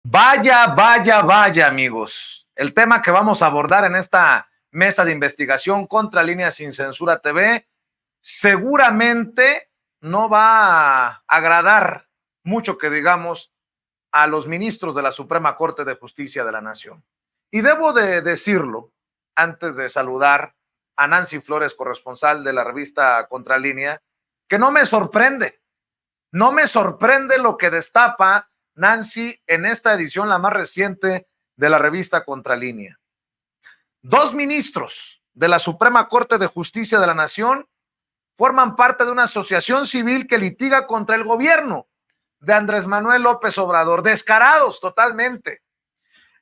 Vaya, vaya, vaya, amigos. El tema que vamos a abordar en esta mesa de investigación contra Línea Sin Censura TV seguramente no va a agradar mucho que digamos a los ministros de la Suprema Corte de Justicia de la Nación. Y debo de decirlo antes de saludar a Nancy Flores, corresponsal de la revista Contralínea, que no me sorprende lo que destapa Nancy en esta edición, la más reciente de la revista Contralínea. Dos ministros de la Suprema Corte de Justicia de la Nación forman parte de una asociación civil que litiga contra el gobierno de Andrés Manuel López Obrador, descarados totalmente.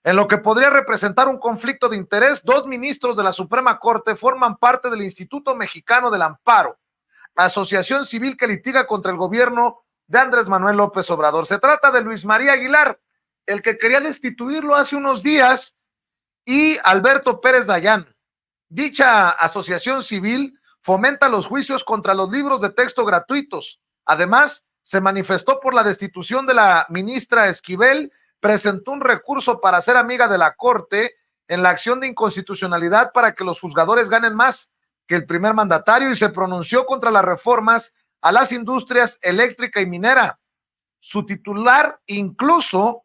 En lo que podría representar un conflicto de interés, dos ministros de la Suprema Corte forman parte del Instituto Mexicano del Amparo, asociación civil que litiga contra el gobierno de Andrés Manuel López Obrador. Se trata de Luis María Aguilar, el que quería destituirlo hace unos días, y Alberto Pérez Dayán. Dicha asociación civil fomenta los juicios contra los libros de texto gratuitos. Además, se manifestó por la destitución de la ministra Esquivel, presentó un recurso para ser amiga de la Corte en la acción de inconstitucionalidad para que los juzgadores ganen más que el primer mandatario y se pronunció contra las reformas a las industrias eléctrica y minera. Su titular incluso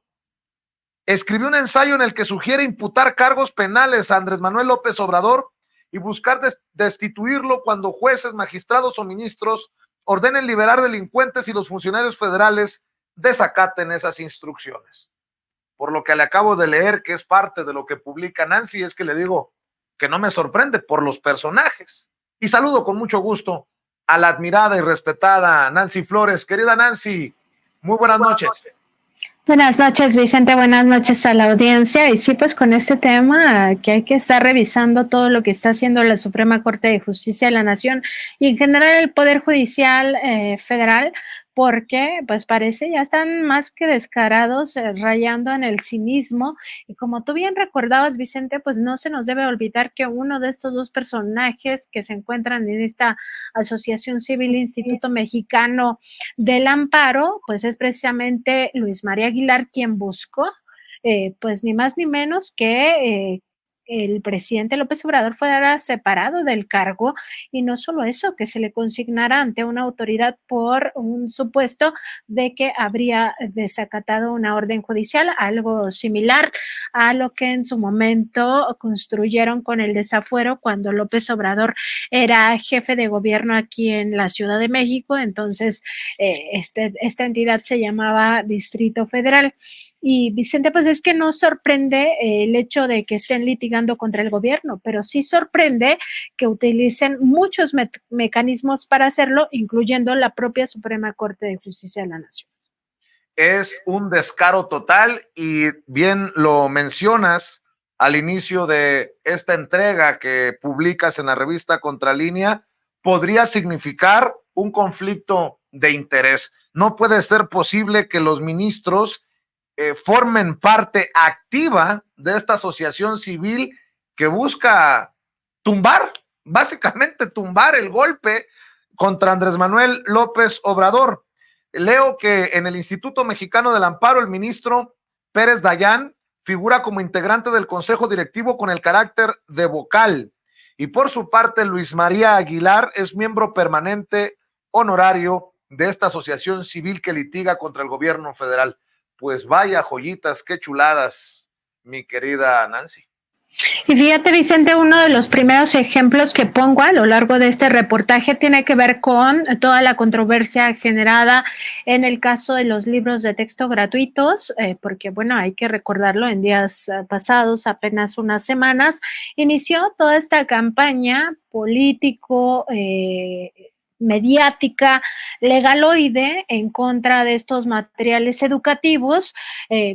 escribió un ensayo en el que sugiere imputar cargos penales a Andrés Manuel López Obrador y buscar destituirlo cuando jueces, magistrados o ministros ordenen liberar delincuentes y los funcionarios federales desacaten esas instrucciones. Por lo que le acabo de leer, que es parte de lo que publica Nancy, es que le digo que no me sorprende por los personajes. Y saludo con mucho gusto a la admirada y respetada Nancy Flores. Querida Nancy, muy buenas noches. Buenas noches, Vicente. Buenas noches a la audiencia. Y sí, pues con este tema que hay que estar revisando todo lo que está haciendo la Suprema Corte de Justicia de la Nación y en general el Poder Judicial Federal, porque pues parece ya están más que descarados, rayando en el cinismo. Y como tú bien recordabas, Vicente, pues no se nos debe olvidar que uno de estos dos personajes que se encuentran en esta Asociación Civil Instituto Mexicano del Amparo, pues es precisamente Luis María Aguilar quien buscó, pues ni más ni menos que el presidente López Obrador fuera separado del cargo y no solo eso, que se le consignara ante una autoridad por un supuesto de que habría desacatado una orden judicial, algo similar a lo que en su momento construyeron con el desafuero cuando López Obrador era jefe de gobierno aquí en la Ciudad de México. Entonces esta entidad se llamaba Distrito Federal. Y Vicente, pues es que no sorprende el hecho de que estén litigando contra el gobierno, pero sí sorprende que utilicen muchos mecanismos para hacerlo, incluyendo la propia Suprema Corte de Justicia de la Nación. Es un descaro total y bien lo mencionas al inicio de esta entrega que publicas en la revista Contralínea, podría significar un conflicto de interés. No puede ser posible que los ministros formen parte activa de esta asociación civil que busca básicamente tumbar el golpe contra Andrés Manuel López Obrador. Leo que en el Instituto Mexicano del Amparo, el ministro Pérez Dayán figura como integrante del consejo directivo con el carácter de vocal. Y por su parte, Luis María Aguilar es miembro permanente honorario de esta asociación civil que litiga contra el gobierno federal. Pues vaya joyitas, qué chuladas, mi querida Nancy. Y fíjate, Vicente, uno de los primeros ejemplos que pongo a lo largo de este reportaje tiene que ver con toda la controversia generada en el caso de los libros de texto gratuitos, porque, bueno, hay que recordarlo, en días pasados, apenas unas semanas, inició toda esta campaña político, mediática, legaloide en contra de estos materiales educativos,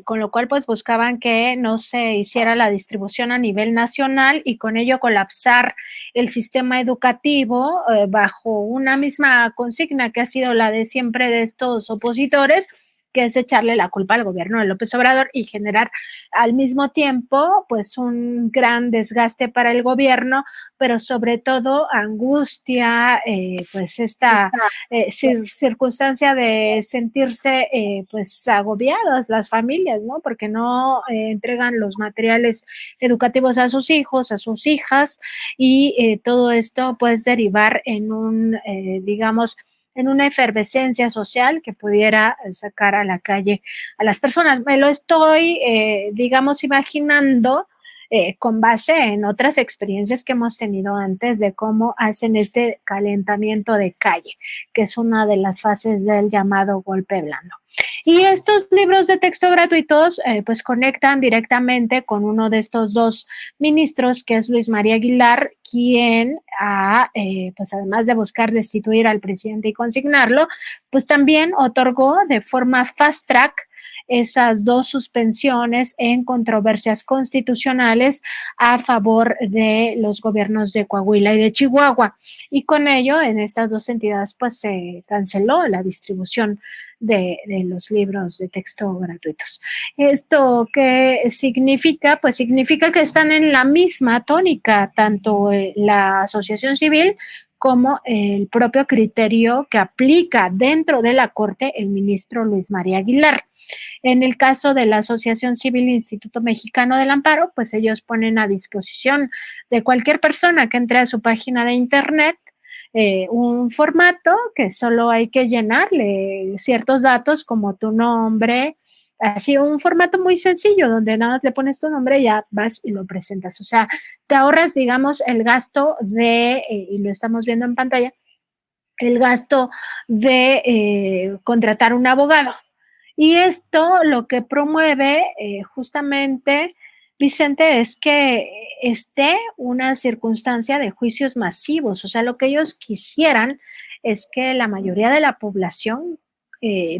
con lo cual pues buscaban que no se hiciera la distribución a nivel nacional y con ello colapsar el sistema educativo bajo una misma consigna que ha sido la de siempre de estos opositores, que es echarle la culpa al gobierno de López Obrador y generar al mismo tiempo pues un gran desgaste para el gobierno, pero sobre todo angustia, pues esta circunstancia de sentirse pues agobiadas las familias, ¿no? Porque no entregan los materiales educativos a sus hijos, a sus hijas, y todo esto pues derivar en un, digamos, en una efervescencia social que pudiera sacar a la calle a las personas. Me lo estoy, digamos, imaginando con base en otras experiencias que hemos tenido antes de cómo hacen este calentamiento de calle, que es una de las fases del llamado golpe blando. Y estos libros de texto gratuitos pues conectan directamente con uno de estos dos ministros, que es Luis María Aguilar, quien pues además de buscar destituir al presidente y consignarlo, pues también otorgó de forma fast track esas dos suspensiones en controversias constitucionales a favor de los gobiernos de Coahuila y de Chihuahua. Y con ello, en estas dos entidades, pues se canceló la distribución de los libros de texto gratuitos. ¿Esto qué significa? Pues significa que están en la misma tónica, tanto la asociación civil como el propio criterio que aplica dentro de la Corte el ministro Luis María Aguilar. En el caso de la Asociación Civil Instituto Mexicano del Amparo, pues ellos ponen a disposición de cualquier persona que entre a su página de internet un formato que solo hay que llenarle ciertos datos como tu nombre, así un formato muy sencillo donde nada más le pones tu nombre y ya vas y lo presentas. O sea, te ahorras, digamos, el gasto de, y lo estamos viendo en pantalla, el gasto de contratar un abogado. Y esto lo que promueve justamente, Vicente, es que esté una circunstancia de juicios masivos. O sea, lo que ellos quisieran es que la mayoría de la población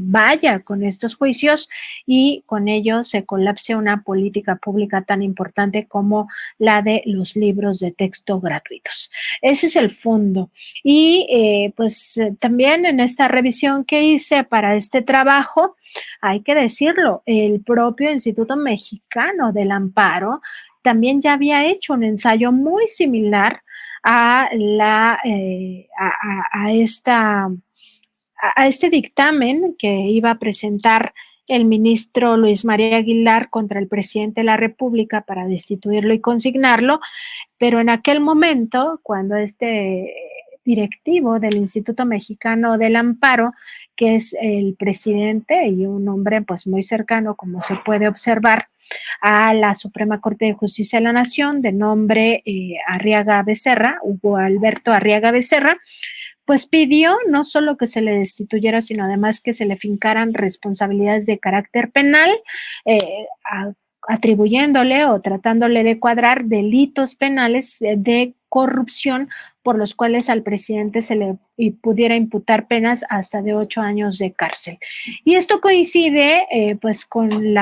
vaya con estos juicios y con ello se colapse una política pública tan importante como la de los libros de texto gratuitos. Ese es el fondo. Y pues también en esta revisión que hice para este trabajo, hay que decirlo, el propio Instituto Mexicano del Amparo también ya había hecho un ensayo muy similar a este dictamen que iba a presentar el ministro Luis María Aguilar contra el presidente de la República para destituirlo y consignarlo, pero en aquel momento, cuando este directivo del Instituto Mexicano del Amparo, que es el presidente y un hombre pues muy cercano, como se puede observar, a la Suprema Corte de Justicia de la Nación, de nombre Arriaga Becerra, Hugo Alberto Arriaga Becerra, pues pidió no solo que se le destituyera, sino además que se le fincaran responsabilidades de carácter penal, atribuyéndole o tratándole de cuadrar delitos penales de corrupción por los cuales al presidente se le pudiera imputar penas hasta de 8 años de cárcel. Y esto coincide pues con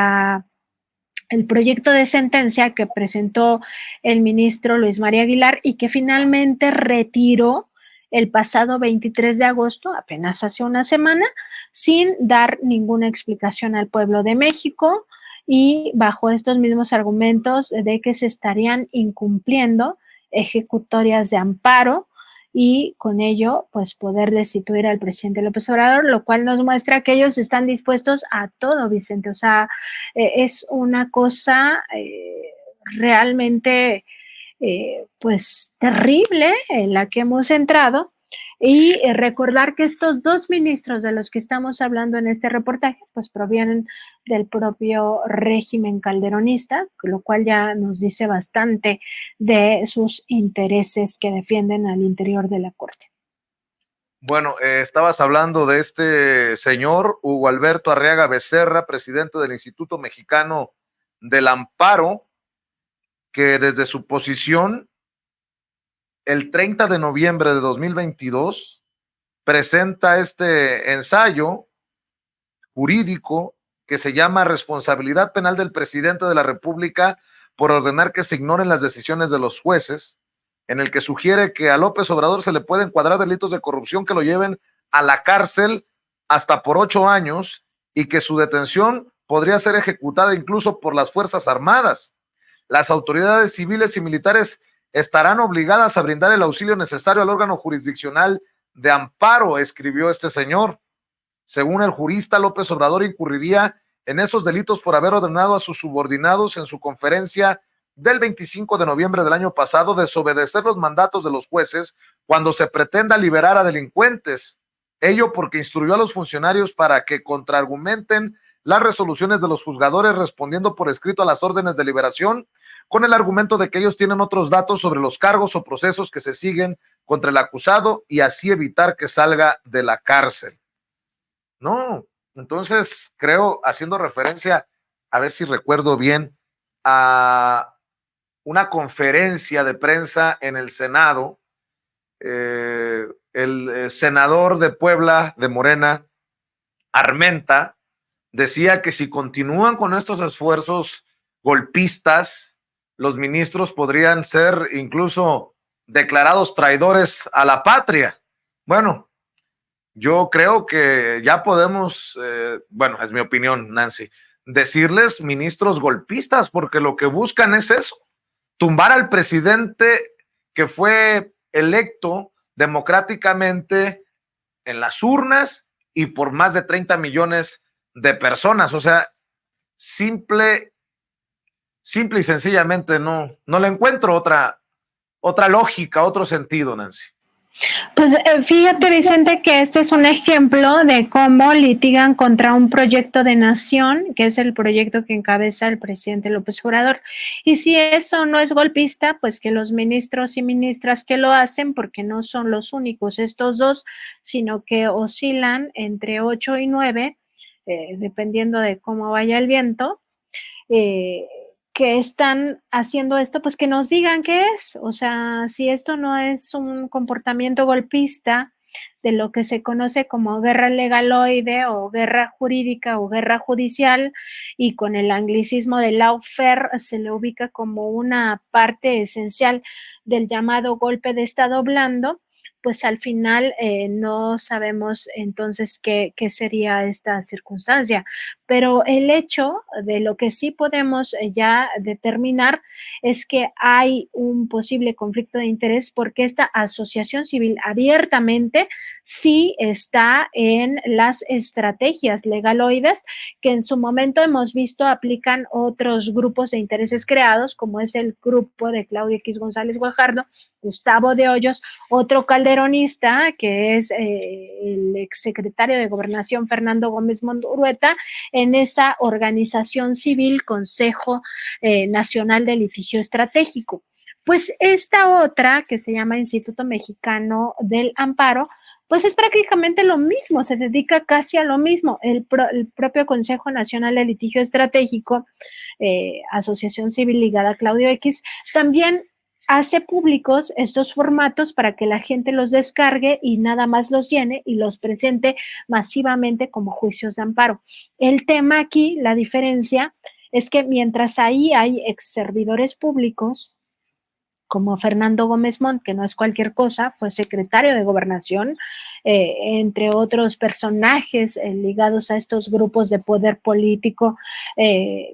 el proyecto de sentencia que presentó el ministro Luis María Aguilar y que finalmente retiró el pasado 23 de agosto, apenas hace una semana, sin dar ninguna explicación al pueblo de México y bajo estos mismos argumentos de que se estarían incumpliendo ejecutorias de amparo y con ello pues poder destituir al presidente López Obrador, lo cual nos muestra que ellos están dispuestos a todo, Vicente. O sea, es una cosa realmente pues terrible en la que hemos entrado y recordar que estos dos ministros de los que estamos hablando en este reportaje pues provienen del propio régimen calderonista, lo cual ya nos dice bastante de sus intereses que defienden al interior de la Corte. Bueno, estabas hablando de este señor Hugo Alberto Arriaga Becerra, presidente del Instituto Mexicano del Amparo, que desde su posición el 30 de noviembre de 2022 presenta este ensayo jurídico que se llama Responsabilidad Penal del Presidente de la República por ordenar que se ignoren las decisiones de los jueces, en el que sugiere que a López Obrador se le pueden encuadrar delitos de corrupción que lo lleven a la cárcel hasta por 8 años y que su detención podría ser ejecutada incluso por las Fuerzas Armadas. Las autoridades civiles y militares estarán obligadas a brindar el auxilio necesario al órgano jurisdiccional de amparo, escribió este señor. Según el jurista, López Obrador incurriría en esos delitos por haber ordenado a sus subordinados en su conferencia del 25 de noviembre del año pasado desobedecer los mandatos de los jueces cuando se pretenda liberar a delincuentes. Ello porque instruyó a los funcionarios para que contraargumenten las resoluciones de los juzgadores respondiendo por escrito a las órdenes de liberación con el argumento de que ellos tienen otros datos sobre los cargos o procesos que se siguen contra el acusado y así evitar que salga de la cárcel. No, entonces creo, haciendo referencia, a ver si recuerdo bien, a una conferencia de prensa en el Senado, el senador de Puebla, de Morena, Armenta, decía que si continúan con estos esfuerzos golpistas, los ministros podrían ser incluso declarados traidores a la patria. Bueno, yo creo que ya podemos, bueno, es mi opinión, Nancy, decirles ministros golpistas, porque lo que buscan es eso, tumbar al presidente que fue electo democráticamente en las urnas y por más de 30 millones de personas. O sea, simple y sencillamente no le encuentro otra lógica, otro sentido, Nancy. Pues fíjate, Vicente, que este es un ejemplo de cómo litigan contra un proyecto de nación, que es el proyecto que encabeza el presidente López Obrador. Y si eso no es golpista, pues que los ministros y ministras que lo hacen, porque no son los únicos estos dos, sino que oscilan entre 8 y 9, dependiendo de cómo vaya el viento, que están haciendo esto, pues que nos digan qué es. O sea, si esto no es un comportamiento golpista de lo que se conoce como guerra legaloide o guerra jurídica o guerra judicial, y con el anglicismo de lawfare se le ubica como una parte esencial del llamado golpe de Estado blando, pues al final no sabemos entonces qué sería esta circunstancia. Pero el hecho de lo que sí podemos ya determinar es que hay un posible conflicto de interés porque esta asociación civil abiertamente sí está en las estrategias legaloides que en su momento hemos visto aplican otros grupos de intereses creados, como es el grupo de Claudio X González Guajardo, Gustavo de Hoyos, otro calderonista que es el exsecretario de Gobernación Fernando Gómez Mundurueta, en esa organización civil Consejo Nacional de Litigio Estratégico. Pues esta otra, que se llama Instituto Mexicano del Amparo, pues es prácticamente lo mismo, se dedica casi a lo mismo. El propio Consejo Nacional de Litigio Estratégico, asociación civil ligada a Claudio X, también hace públicos estos formatos para que la gente los descargue y nada más los llene y los presente masivamente como juicios de amparo. El tema aquí, la diferencia, es que mientras ahí hay ex servidores públicos, como Fernando Gómez Montt, que no es cualquier cosa, fue secretario de Gobernación, entre otros personajes ligados a estos grupos de poder político,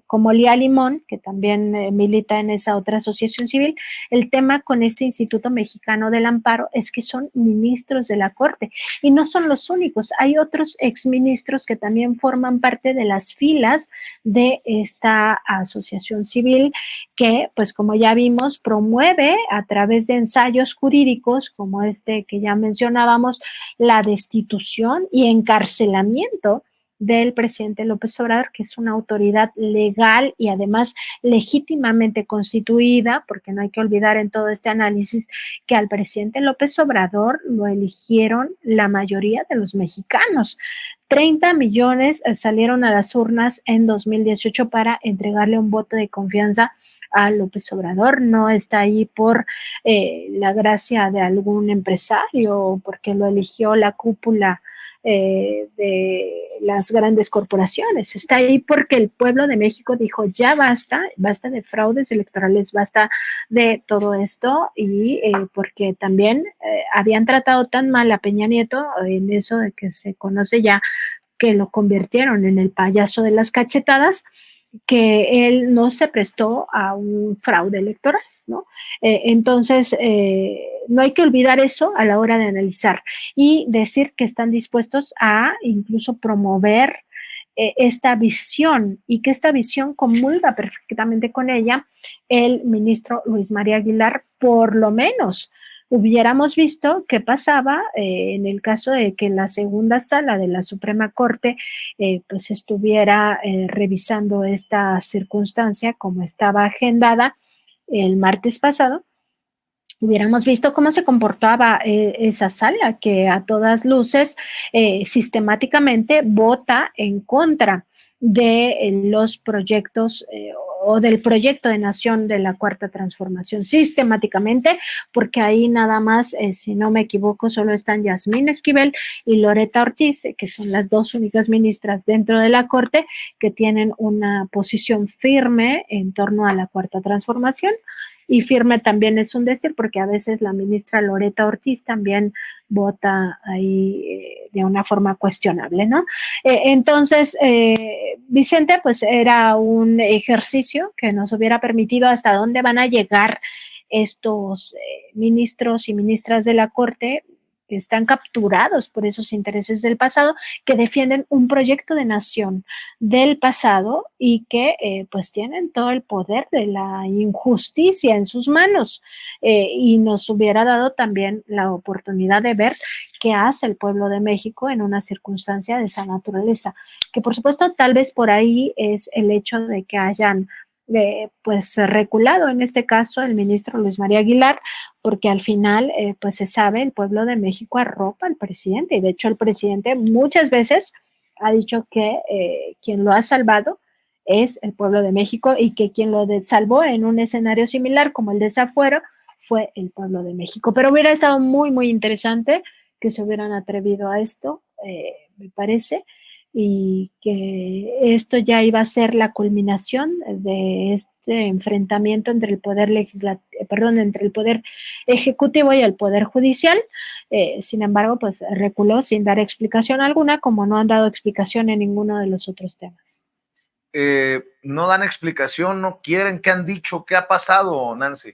como Lía Limón, que también milita en esa otra asociación civil. El tema con este Instituto Mexicano del Amparo es que son ministros de la Corte y no son los únicos. Hay otros exministros que también forman parte de las filas de esta asociación civil que, pues como ya vimos, promueve a través de ensayos jurídicos como este que ya mencionábamos, la destitución y encarcelamiento del presidente López Obrador, que es una autoridad legal y además legítimamente constituida, porque no hay que olvidar en todo este análisis que al presidente López Obrador lo eligieron la mayoría de los mexicanos. 30 millones salieron a las urnas en 2018 para entregarle un voto de confianza a López Obrador. No está ahí por la gracia de algún empresario o porque lo eligió la cúpula de las grandes corporaciones. Está ahí porque el pueblo de México dijo ya basta de fraudes electorales, basta de todo esto y porque también habían tratado tan mal a Peña Nieto en eso de que se conoce ya que lo convirtieron en el payaso de las cachetadas, que él no se prestó a un fraude electoral, ¿no? Entonces, no hay que olvidar eso a la hora de analizar y decir que están dispuestos a incluso promover esta visión y que esta visión comulga perfectamente con ella el ministro Luis María Aguilar, por lo menos. Hubiéramos visto qué pasaba en el caso de que la segunda sala de la Suprema Corte pues estuviera revisando esta circunstancia como estaba agendada el martes pasado. Hubiéramos visto cómo se comportaba esa sala, que a todas luces sistemáticamente vota en contra de los proyectos o del proyecto de nación de la Cuarta Transformación, sistemáticamente, porque ahí nada más, si no me equivoco, solo están Yasmín Esquivel y Loretta Ortiz, que son las dos únicas ministras dentro de la Corte que tienen una posición firme en torno a la Cuarta Transformación. Y firme también es un decir, porque a veces la ministra Loretta Ortiz también vota ahí de una forma cuestionable, ¿no? Entonces, Vicente, pues era un ejercicio que nos hubiera permitido hasta dónde van a llegar estos ministros y ministras de la Corte que están capturados por esos intereses del pasado, que defienden un proyecto de nación del pasado y que pues tienen todo el poder de la injusticia en sus manos, y nos hubiera dado también la oportunidad de ver qué hace el pueblo de México en una circunstancia de esa naturaleza, que por supuesto tal vez por ahí es el hecho de que hayan pues reculado en este caso el ministro Luis María Aguilar, porque al final pues se sabe, el pueblo de México arropa al presidente, y de hecho el presidente muchas veces ha dicho que quien lo ha salvado es el pueblo de México y que quien lo salvó en un escenario similar como el desafuero fue el pueblo de México. Pero hubiera estado muy, muy interesante que se hubieran atrevido a esto, me parece, y que esto ya iba a ser la culminación de este enfrentamiento entre el poder entre el poder ejecutivo y el poder judicial. Sin embargo, pues reculó sin dar explicación alguna, como no han dado explicación en ninguno de los otros temas. No dan explicación, no quieren, ¿qué han dicho? ¿Qué ha pasado, Nancy?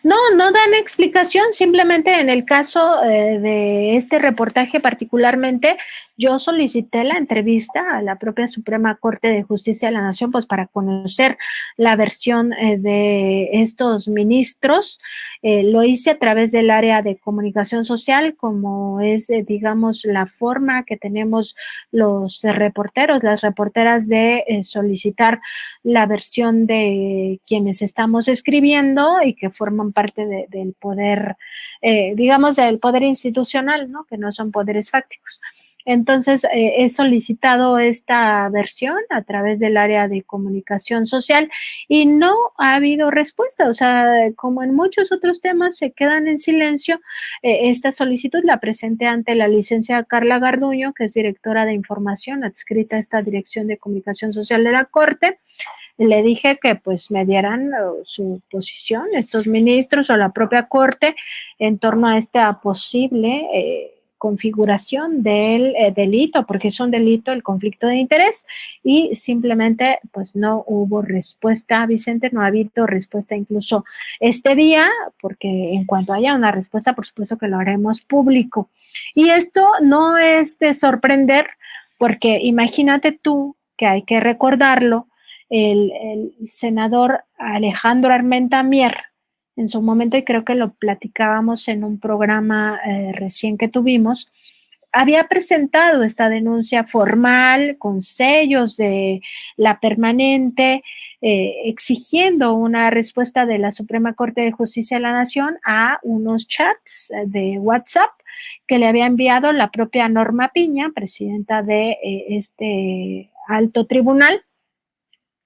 No dan explicación, simplemente en el caso de este reportaje particularmente, yo solicité la entrevista a la propia Suprema Corte de Justicia de la Nación, pues para conocer la versión de estos ministros. Lo hice a través del área de comunicación social, como es, digamos, la forma que tenemos los reporteros, las reporteras de solicitar la versión de quienes estamos escribiendo y que forman parte del poder, digamos, del poder institucional, ¿no? Que no son poderes fácticos. Entonces, he solicitado esta versión a través del área de comunicación social y no ha habido respuesta. O sea, como en muchos otros temas se quedan en silencio, esta solicitud la presenté ante la licenciada Carla Garduño, que es directora de información adscrita a esta Dirección de Comunicación Social de la Corte. Le dije que pues me dieran su posición, estos ministros o la propia Corte, en torno a esta posible configuración del delito, porque es un delito el conflicto de interés, y simplemente pues no hubo respuesta, Vicente, no ha habido respuesta incluso este día, porque en cuanto haya una respuesta, por supuesto que lo haremos público. Y esto no es de sorprender, porque imagínate tú que hay que recordarlo, el senador Alejandro Armenta Mier, en su momento, y creo que lo platicábamos en un programa recién que tuvimos, había presentado esta denuncia formal con sellos de la permanente, exigiendo una respuesta de la Suprema Corte de Justicia de la Nación a unos chats de WhatsApp que le había enviado la propia Norma Piña, presidenta de este alto tribunal,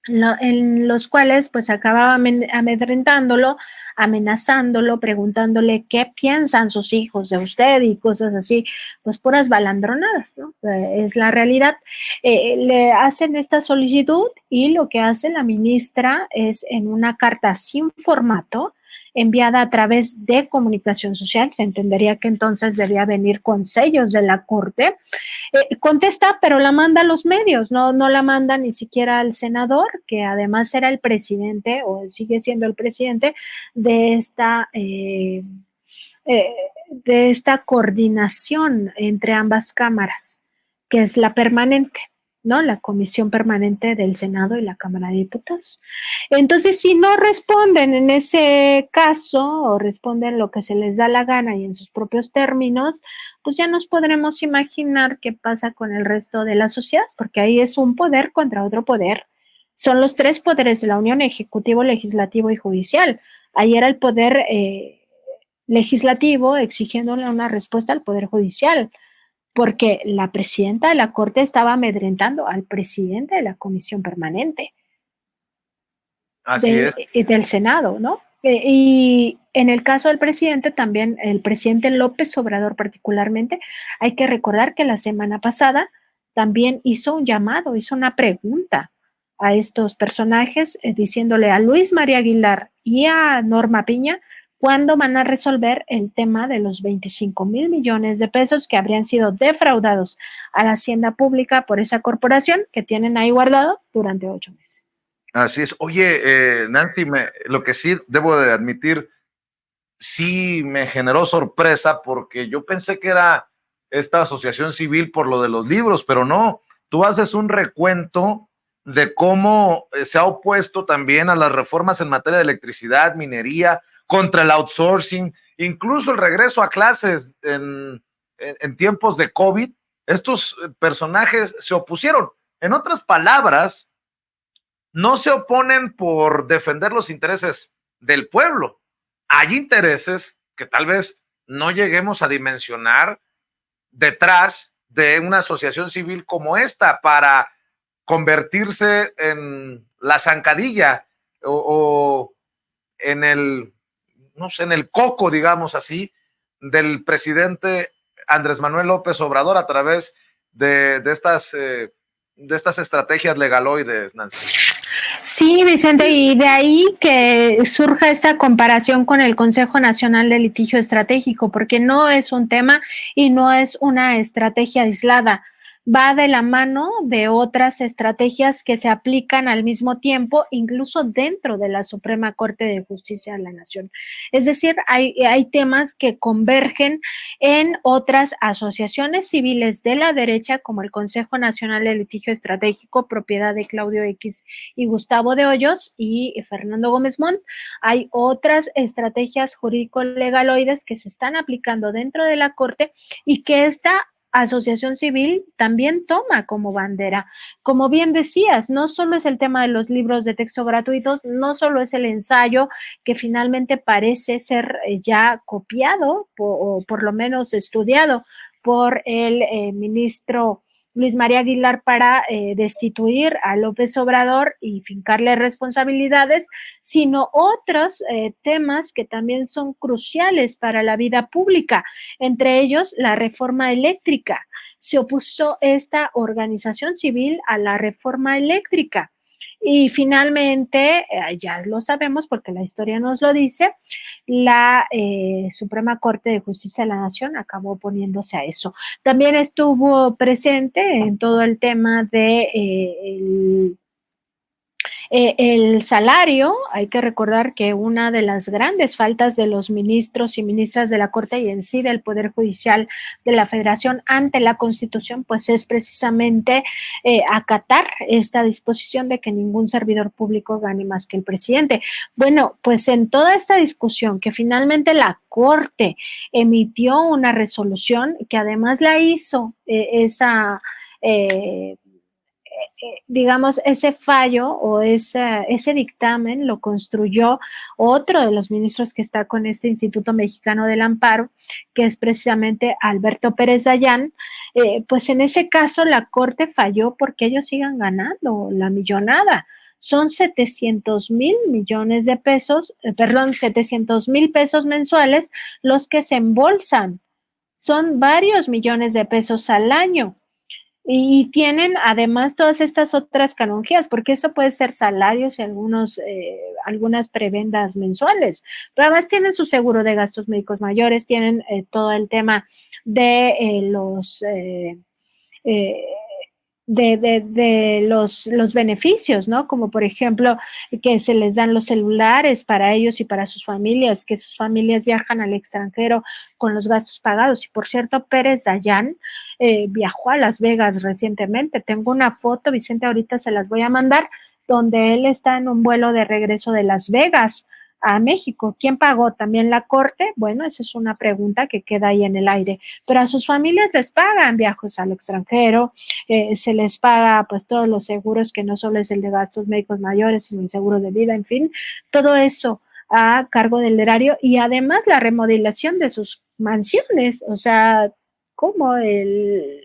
en los cuales pues acababa amedrentándolo, amenazándolo, preguntándole qué piensan sus hijos de usted y cosas así, pues puras balandronadas, ¿no? Es la realidad. Le hacen esta solicitud y lo que hace la ministra es, en una carta sin formato, enviada a través de comunicación social, se entendería que entonces debía venir con sellos de la Corte, contesta, pero la manda a los medios, no la manda ni siquiera al senador, que además era el presidente, o sigue siendo el presidente de esta coordinación entre ambas cámaras, que es la permanente, ¿no? La comisión permanente del Senado y la Cámara de Diputados. Entonces, si no responden en ese caso o responden lo que se les da la gana y en sus propios términos, pues ya nos podremos imaginar qué pasa con el resto de la sociedad, porque ahí es un poder contra otro poder. Son los tres poderes de la Unión: ejecutivo, legislativo y judicial. Ahí era el poder legislativo exigiéndole una respuesta al poder judicial, porque la presidenta de la Corte estaba amedrentando al presidente de la Comisión Permanente. Así es. Del Senado, ¿no? Y en el caso del presidente, también el presidente López Obrador particularmente, hay que recordar que la semana pasada también hizo un llamado, hizo una pregunta a estos personajes, diciéndole a Luis María Aguilar y a Norma Piña cuándo van a resolver el tema de los 25,000 millones de pesos que habrían sido defraudados a la hacienda pública por esa corporación que tienen ahí guardado durante 8 meses. Así es. Oye, Nancy, lo que sí debo de admitir, sí me generó sorpresa, porque yo pensé que era esta asociación civil por lo de los libros, pero no. Tú haces un recuento de cómo se ha opuesto también a las reformas en materia de electricidad, minería, contra el outsourcing, incluso el regreso a clases en tiempos de COVID. Estos personajes se opusieron. En otras palabras, no se oponen por defender los intereses del pueblo. Hay intereses que tal vez no lleguemos a dimensionar detrás de una asociación civil como esta para convertirse en la zancadilla o en el, no sé, en el coco, digamos así, del presidente Andrés Manuel López Obrador a través de estas estrategias legaloides, Nancy. Sí, Vicente, y de ahí que surja esta comparación con el Consejo Nacional de Litigio Estratégico, porque no es un tema y no es una estrategia aislada. Va de la mano de otras estrategias que se aplican al mismo tiempo, incluso dentro de la Suprema Corte de Justicia de la Nación. Es decir, hay temas que convergen en otras asociaciones civiles de la derecha, como el Consejo Nacional de Litigio Estratégico, propiedad de Claudio X y Gustavo de Hoyos y Fernando Gómez Montt. Hay otras estrategias jurídico-legaloides que se están aplicando dentro de la Corte y que esta asociación civil también toma como bandera. Como bien decías, no solo es el tema de los libros de texto gratuitos, no solo es el ensayo que finalmente parece ser ya copiado o por lo menos estudiado por el ministro Luis María Aguilar para destituir a López Obrador y fincarle responsabilidades, sino otros temas que también son cruciales para la vida pública, entre ellos la reforma eléctrica. Se opuso esta organización civil a la reforma eléctrica. Y finalmente, ya lo sabemos porque la historia nos lo dice, la Suprema Corte de Justicia de la Nación acabó oponiéndose a eso. También estuvo presente en todo el tema de el salario. Hay que recordar que una de las grandes faltas de los ministros y ministras de la Corte y en sí del Poder Judicial de la Federación ante la Constitución, pues es precisamente acatar esta disposición de que ningún servidor público gane más que el presidente. Bueno, pues en toda esta discusión que finalmente la Corte emitió una resolución que además la hizo digamos, ese fallo o ese dictamen lo construyó otro de los ministros que está con este Instituto Mexicano del Amparo, que es precisamente Alberto Pérez Dayán. Pues en ese caso la Corte falló porque ellos sigan ganando la millonada. Son 700,000 millones de pesos, 700,000 pesos mensuales los que se embolsan. Son varios millones de pesos al año. Y tienen además todas estas otras canonjías, porque eso puede ser salarios y algunas prebendas mensuales, pero además tienen su seguro de gastos médicos mayores, tienen todo el tema de eh, los beneficios, ¿no? Como por ejemplo, que se les dan los celulares para ellos y para sus familias, que sus familias viajan al extranjero con los gastos pagados. Y por cierto, Pérez Dayán viajó a Las Vegas recientemente. Tengo una foto, Vicente, ahorita se las voy a mandar, donde él está en un vuelo de regreso de Las Vegas a México. ¿Quién pagó? ¿También la corte? Bueno, esa es una pregunta que queda ahí en el aire. Pero a sus familias les pagan viajes al extranjero, se les paga pues todos los seguros, que no solo es el de gastos médicos mayores, sino el seguro de vida, en fin, todo eso a cargo del erario, y además la remodelación de sus mansiones. O sea, ¿cómo el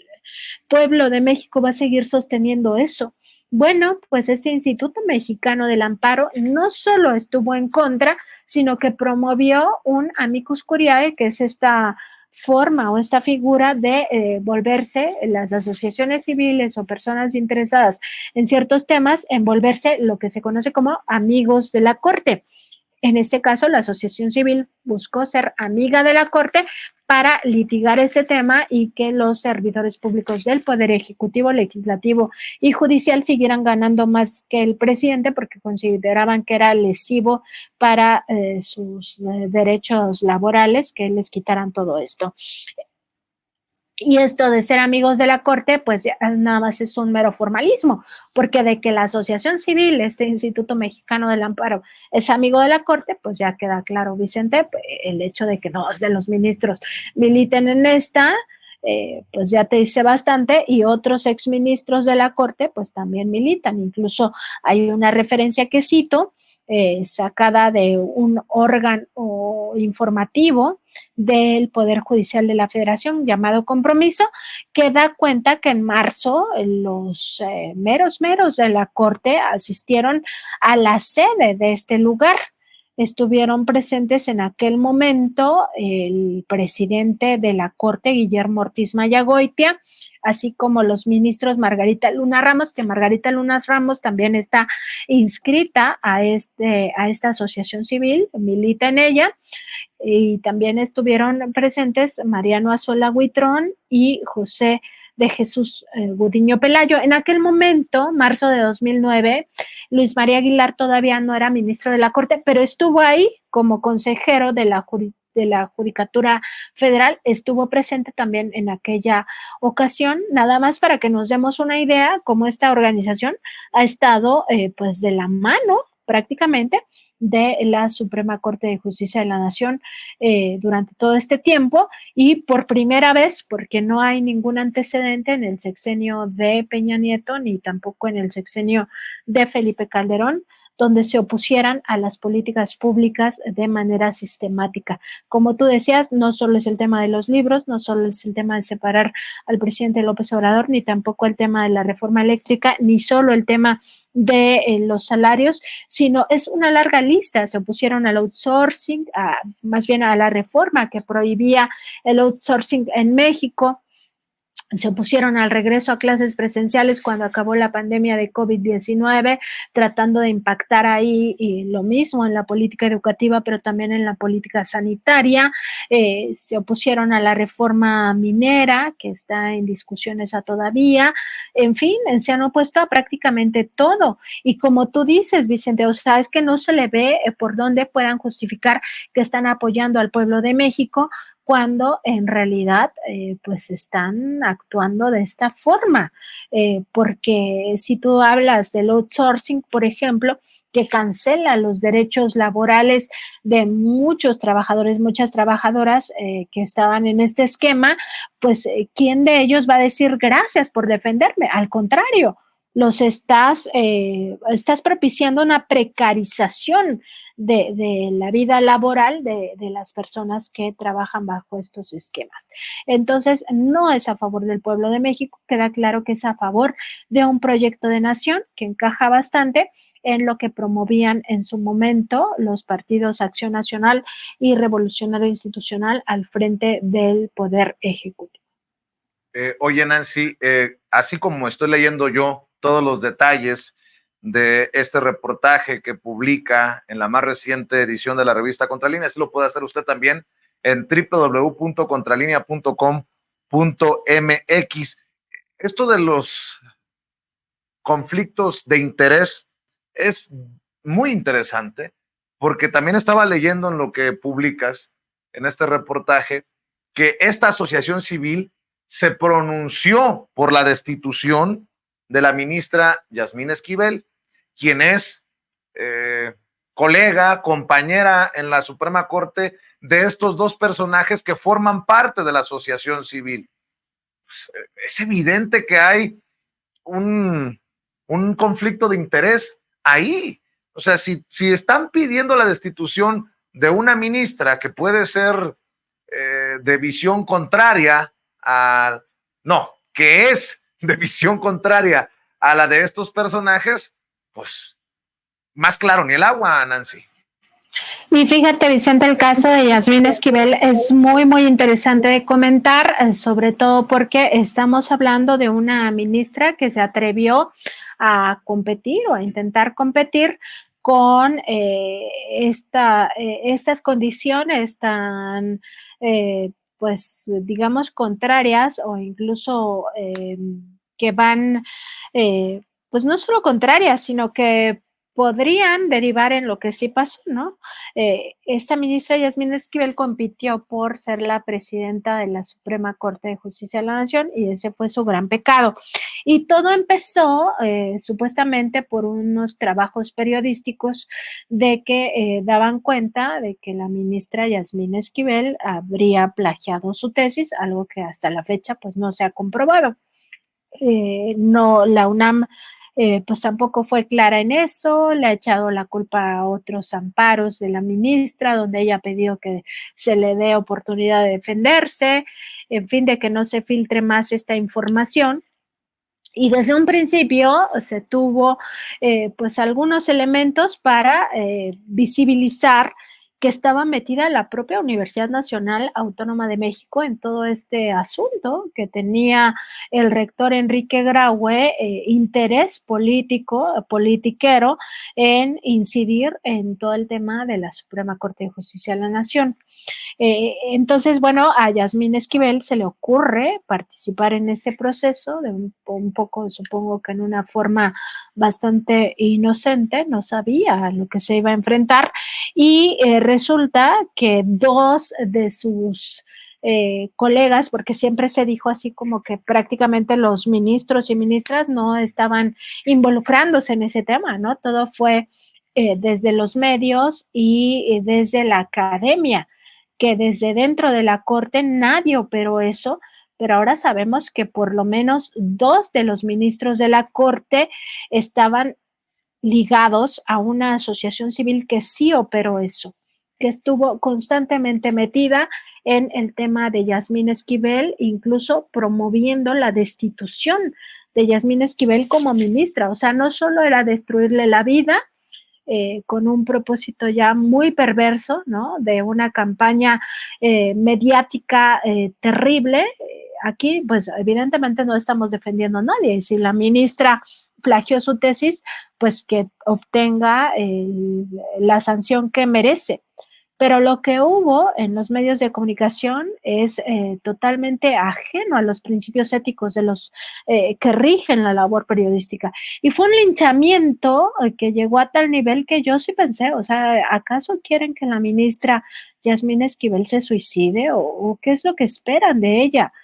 pueblo de México va a seguir sosteniendo eso? Bueno, pues este Instituto Mexicano del Amparo no solo estuvo en contra, sino que promovió un amicus curiae, que es esta forma o esta figura de volverse las asociaciones civiles o personas interesadas en ciertos temas, en volverse lo que se conoce como amigos de la Corte. En este caso, la asociación civil buscó ser amiga de la Corte para litigar este tema y que los servidores públicos del Poder Ejecutivo, Legislativo y Judicial siguieran ganando más que el presidente, porque consideraban que era lesivo para sus derechos laborales que les quitaran todo esto. Y esto de ser amigos de la Corte, pues nada más es un mero formalismo, porque de que la asociación civil, este Instituto Mexicano del Amparo, es amigo de la Corte, pues ya queda claro, Vicente, el hecho de que dos de los ministros militen en esta, pues ya te dice bastante, y otros exministros de la Corte, pues también militan. Incluso hay una referencia que cito, sacada de un órgano informativo del Poder Judicial de la Federación llamado Compromiso, que da cuenta que en marzo los meros de la Corte asistieron a la sede de este lugar. Estuvieron presentes en aquel momento el presidente de la Corte, Guillermo Ortiz Mayagoitia, así como los ministros Margarita Luna Ramos, que Margarita Luna Ramos también está inscrita a esta asociación civil, milita en ella, y también estuvieron presentes Mariano Azuela Huitrón y José de Jesús Gudiño Pelayo. En aquel momento, marzo de 2009, Luis María Aguilar todavía no era ministro de la Corte, pero estuvo ahí como consejero de la Judicatura Federal, estuvo presente también en aquella ocasión, nada más para que nos demos una idea cómo esta organización ha estado pues de la mano prácticamente de la Suprema Corte de Justicia de la Nación durante todo este tiempo, y por primera vez, porque no hay ningún antecedente en el sexenio de Peña Nieto ni tampoco en el sexenio de Felipe Calderón, donde se opusieran a las políticas públicas de manera sistemática. Como tú decías, no solo es el tema de los libros, no solo es el tema de separar al presidente López Obrador, ni tampoco el tema de la reforma eléctrica, ni solo el tema de los salarios, sino es una larga lista. Se opusieron al outsourcing, más bien a la reforma que prohibía el outsourcing en México. Se opusieron al regreso a clases presenciales cuando acabó la pandemia de COVID-19, tratando de impactar ahí y lo mismo en la política educativa, pero también en la política sanitaria. Se opusieron a la reforma minera, que está en discusión esa todavía. En fin, se han opuesto a prácticamente todo. Y como tú dices, Vicente, o sea, es que no se le ve por dónde puedan justificar que están apoyando al pueblo de México, cuando en realidad pues están actuando de esta forma, porque si tú hablas del outsourcing, por ejemplo, que cancela los derechos laborales de muchos trabajadores, muchas trabajadoras que estaban en este esquema, pues ¿quién de ellos va a decir gracias por defenderme? Al contrario, estás propiciando una precarización la vida laboral de las personas que trabajan bajo estos esquemas. Entonces, no es a favor del pueblo de México, queda claro que es a favor de un proyecto de nación que encaja bastante en lo que promovían en su momento los partidos Acción Nacional y Revolucionario Institucional al frente del Poder Ejecutivo. Oye, Nancy, así como estoy leyendo yo todos los detalles de este reportaje que publica en la más reciente edición de la revista Contralínea, así lo puede hacer usted también en www.contralinea.com.mx. Esto de los conflictos de interés es muy interesante, porque también estaba leyendo en lo que publicas en este reportaje que esta asociación civil se pronunció por la destitución de la ministra Yasmín Esquivel, quien es colega, compañera en la Suprema Corte de estos dos personajes que forman parte de la asociación civil. Pues, es evidente que hay un conflicto de interés ahí. O sea, si están pidiendo la destitución de una ministra que puede ser de visión contraria a, no, que es de visión contraria a la de estos personajes, pues más claro ni el agua, Nancy. Y fíjate, Vicente, el caso de Yasmín Esquivel es muy, muy interesante de comentar, sobre todo porque estamos hablando de una ministra que se atrevió a competir o a intentar competir con estas condiciones tan, pues, digamos, contrarias o incluso que van, pues, no solo contrarias, sino que podrían derivar en lo que sí pasó, ¿no? Esta ministra Yasmín Esquivel compitió por ser la presidenta de la Suprema Corte de Justicia de la Nación y ese fue su gran pecado. Y todo empezó supuestamente por unos trabajos periodísticos de que daban cuenta de que la ministra Yasmín Esquivel habría plagiado su tesis, algo que hasta la fecha pues no se ha comprobado. No, la UNAM pues tampoco fue clara en eso, le ha echado la culpa a otros amparos de la ministra, donde ella ha pedido que se le dé oportunidad de defenderse, en fin, de que no se filtre más esta información. Y desde un principio se tuvo pues algunos elementos para visibilizar que estaba metida la propia Universidad Nacional Autónoma de México en todo este asunto, que tenía el rector Enrique Graue interés politiquero en incidir en todo el tema de la Suprema Corte de Justicia de la Nación. Entonces, bueno, a Yasmín Esquivel se le ocurre participar en ese proceso, de un poco, supongo que en una forma bastante inocente, no sabía a lo que se iba a enfrentar, y resulta que dos de sus colegas, porque siempre se dijo así como que prácticamente los ministros y ministras no estaban involucrándose en ese tema, ¿no? Todo fue desde los medios y desde la academia, que desde dentro de la Corte nadie operó eso, pero ahora sabemos que por lo menos dos de los ministros de la Corte estaban ligados a una asociación civil que sí operó eso, que estuvo constantemente metida en el tema de Yasmín Esquivel, incluso promoviendo la destitución de Yasmín Esquivel como ministra. O sea, no solo era destruirle la vida, con un propósito ya muy perverso, ¿no? De una campaña mediática terrible. Aquí, pues, evidentemente no estamos defendiendo a nadie. Si la ministra plagió su tesis, pues que obtenga la sanción que merece. Pero lo que hubo en los medios de comunicación es totalmente ajeno a los principios éticos de los que rigen la labor periodística. Y fue un linchamiento que llegó a tal nivel que yo sí pensé, o sea, ¿acaso quieren que la ministra Yasmín Esquivel se suicide o qué es lo que esperan de ella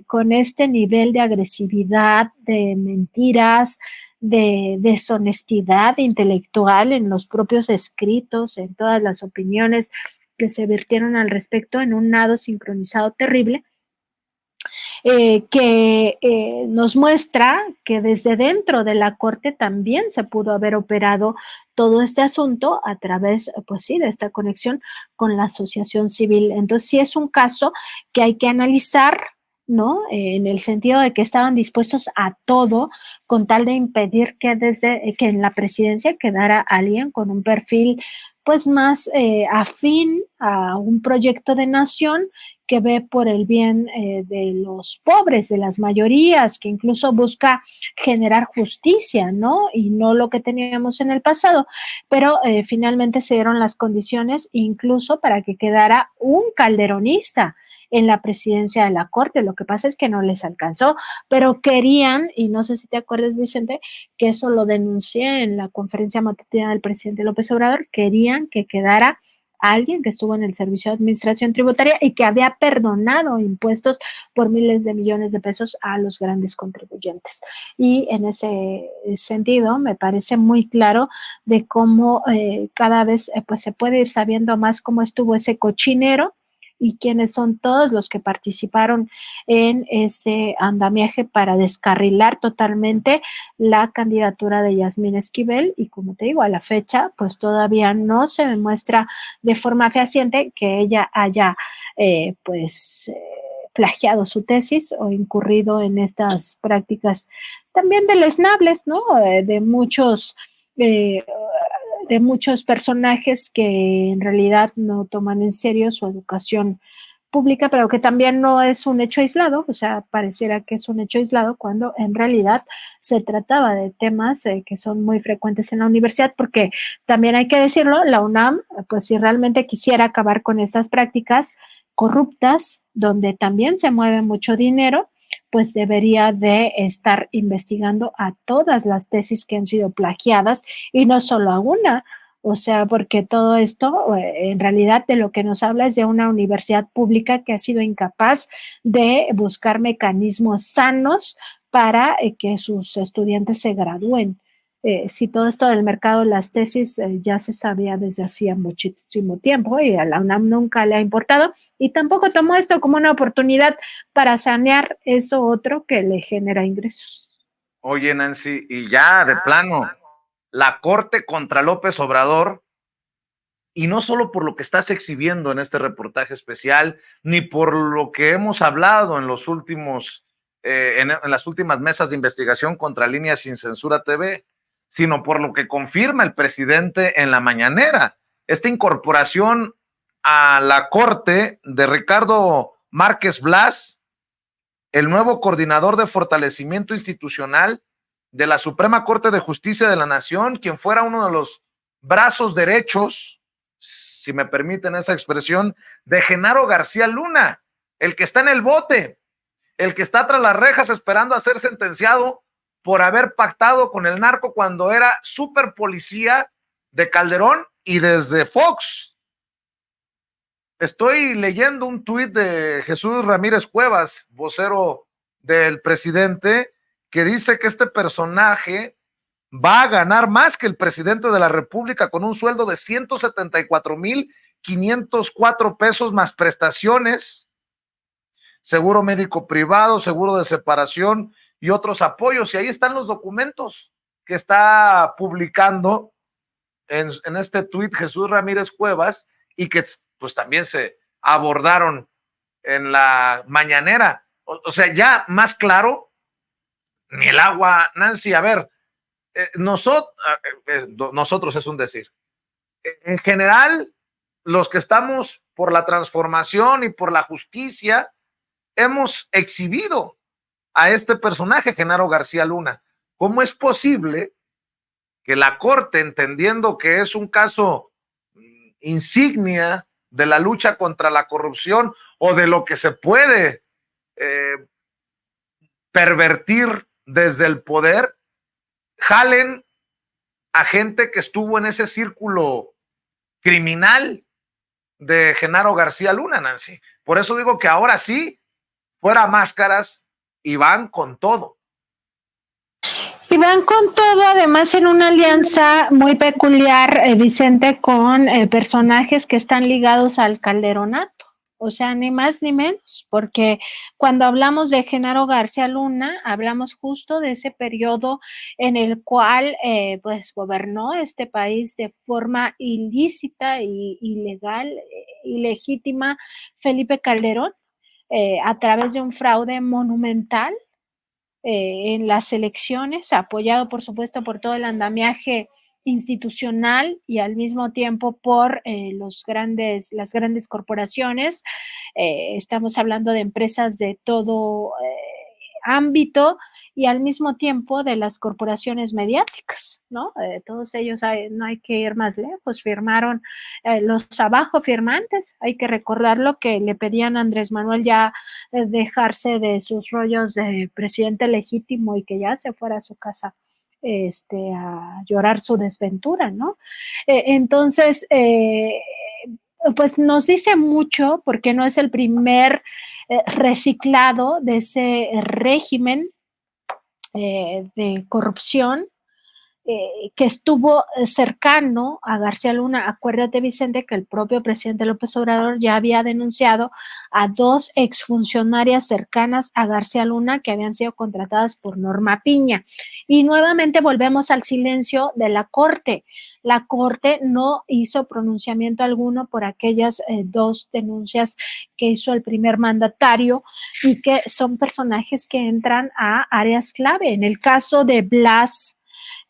con este nivel de agresividad, de mentiras, de deshonestidad intelectual en los propios escritos, en todas las opiniones que se vertieron al respecto en un nado sincronizado terrible, que nos muestra que desde dentro de la Corte también se pudo haber operado todo este asunto a través, pues sí, de esta conexión con la asociación civil. Entonces, sí es un caso que hay que analizar, ¿no? En el sentido de que estaban dispuestos a todo con tal de impedir que en la presidencia quedara alguien con un perfil pues más afín a un proyecto de nación que ve por el bien de los pobres, de las mayorías, que incluso busca generar justicia, ¿no? Y no lo que teníamos en el pasado, pero finalmente se dieron las condiciones incluso para que quedara un calderonista en la presidencia de la Corte. Lo que pasa es que no les alcanzó, pero querían, y no sé si te acuerdas, Vicente, que eso lo denuncié en la conferencia matutina del presidente López Obrador, querían que quedara alguien que estuvo en el Servicio de Administración Tributaria y que había perdonado impuestos por miles de millones de pesos a los grandes contribuyentes. Y en ese sentido, me parece muy claro de cómo cada vez pues se puede ir sabiendo más cómo estuvo ese cochinero y quiénes son todos los que participaron en ese andamiaje para descarrilar totalmente la candidatura de Yasmín Esquivel. Y como te digo, a la fecha, pues todavía no se demuestra de forma fehaciente que ella haya, plagiado su tesis o incurrido en estas prácticas también deleznables, ¿no? Eh, de muchos personajes que en realidad no toman en serio su educación pública, pero que también no es un hecho aislado, o sea, pareciera que es un hecho aislado cuando en realidad se trataba de temas que son muy frecuentes en la universidad, porque también hay que decirlo, la UNAM, pues si realmente quisiera acabar con estas prácticas corruptas, donde también se mueve mucho dinero, pues debería de estar investigando a todas las tesis que han sido plagiadas y no solo a una. O sea, porque todo esto en realidad de lo que nos habla es de una universidad pública que ha sido incapaz de buscar mecanismos sanos para que sus estudiantes se gradúen. Si todo esto del mercado de las tesis ya se sabía desde hacía muchísimo tiempo y a la UNAM nunca le ha importado y tampoco tomó esto como una oportunidad para sanear eso otro que le genera ingresos. Oye, Nancy, y ya de plano, la corte contra López Obrador, y no solo por lo que estás exhibiendo en este reportaje especial, ni por lo que hemos hablado en los últimos, en las últimas mesas de investigación contra Líneas Sin Censura TV, sino por lo que confirma el presidente en la mañanera. Esta incorporación a la corte de Ricardo Márquez Blas, el nuevo coordinador de fortalecimiento institucional de la Suprema Corte de Justicia de la Nación, quien fuera uno de los brazos derechos, si me permiten esa expresión, de Genaro García Luna, el que está en el bote, el que está tras las rejas esperando a ser sentenciado por haber pactado con el narco cuando era super policía de Calderón y desde Fox. Estoy leyendo un tuit de Jesús Ramírez Cuevas, vocero del presidente, que dice que este personaje va a ganar más que el presidente de la República con un sueldo de 174,504 pesos más prestaciones, seguro médico privado, seguro de separación y otros apoyos. Y ahí están los documentos que está publicando en este tuit Jesús Ramírez Cuevas y que pues también se abordaron en la mañanera. O sea, ya más claro, ni el agua, Nancy, a ver, nosotros es un decir. En general, los que estamos por la transformación y por la justicia, hemos exhibido a este personaje, Genaro García Luna. ¿Cómo es posible que la Corte, entendiendo que es un caso insignia de la lucha contra la corrupción o de lo que se puede pervertir desde el poder, jalen a gente que estuvo en ese círculo criminal de Genaro García Luna, Nancy? Por eso digo que ahora sí, fuera máscaras y van con todo. Y van con todo, además en una alianza muy peculiar, Vicente, con personajes que están ligados al calderonato. O sea, ni más ni menos, porque cuando hablamos de Genaro García Luna, hablamos justo de ese periodo en el cual pues gobernó este país de forma ilícita y ilegal, ilegítima, Felipe Calderón, a través de un fraude monumental en las elecciones, apoyado por supuesto por todo el andamiaje institucional y al mismo tiempo por las grandes corporaciones. Estamos hablando de empresas de todo ámbito y al mismo tiempo de las corporaciones mediáticas, ¿no? Todos ellos, no hay que ir más lejos, firmaron los abajo firmantes, hay que recordarlo que le pedían a Andrés Manuel ya dejarse de sus rollos de presidente legítimo y que ya se fuera a su casa a llorar su desventura, ¿no? Entonces, pues nos dice mucho porque no es el primer reciclado de ese régimen de corrupción que estuvo cercano a García Luna. Acuérdate, Vicente, que el propio presidente López Obrador ya había denunciado a 2 exfuncionarias cercanas a García Luna que habían sido contratadas por Norma Piña. Y nuevamente volvemos al silencio de la Corte. La Corte no hizo pronunciamiento alguno por aquellas 2 denuncias que hizo el primer mandatario y que son personajes que entran a áreas clave. En el caso de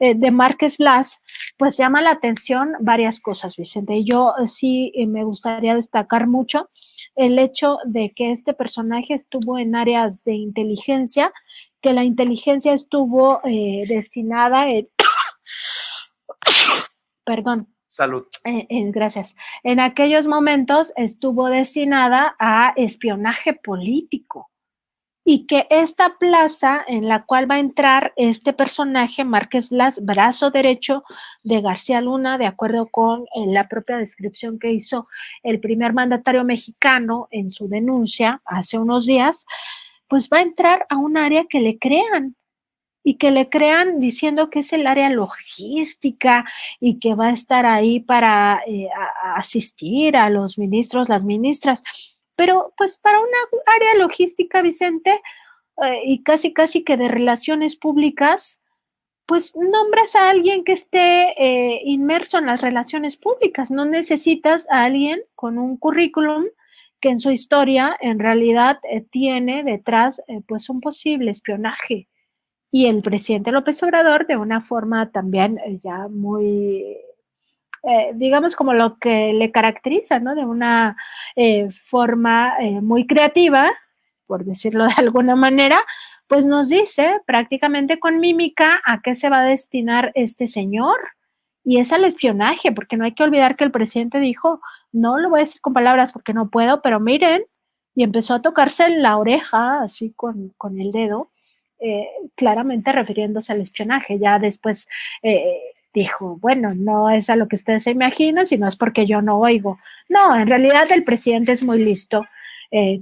de Márquez Blas, pues llama la atención varias cosas, Vicente. Y yo sí me gustaría destacar mucho el hecho de que este personaje estuvo en áreas de inteligencia, que la inteligencia estuvo destinada, perdón. Salud. Gracias. En aquellos momentos estuvo destinada a espionaje político. Y que esta plaza en la cual va a entrar este personaje, Márquez Blas, brazo derecho de García Luna, de acuerdo con la propia descripción que hizo el primer mandatario mexicano en su denuncia hace unos días, pues va a entrar a un área que le crean y que le crean diciendo que es el área logística y que va a estar ahí para asistir a los ministros, las ministras. Pero pues para una área logística, Vicente, y casi que de relaciones públicas, pues nombras a alguien que esté inmerso en las relaciones públicas. No necesitas a alguien con un currículum que en su historia en realidad tiene detrás pues un posible espionaje. Y el presidente López Obrador, de una forma también ya muy digamos como lo que le caracteriza, ¿no? De una forma muy creativa, por decirlo de alguna manera, pues nos dice prácticamente con mímica a qué se va a destinar este señor. Y es al espionaje, porque no hay que olvidar que el presidente dijo, no lo voy a decir con palabras porque no puedo, pero miren, y empezó a tocarse en la oreja, así con el dedo, claramente refiriéndose al espionaje. Ya después dijo, bueno, no es a lo que ustedes se imaginan, sino es porque yo no oigo. No, en realidad el presidente es muy listo,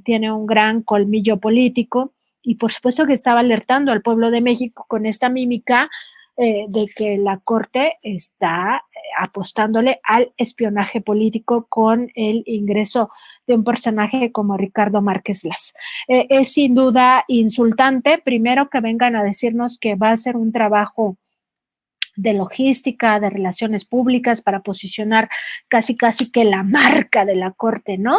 tiene un gran colmillo político y por supuesto que estaba alertando al pueblo de México con esta mímica de que la Corte está apostándole al espionaje político con el ingreso de un personaje como Ricardo Márquez Blas. Es sin duda insultante, primero que vengan a decirnos que va a ser un trabajo de logística, de relaciones públicas para posicionar casi que la marca de la Corte, ¿no?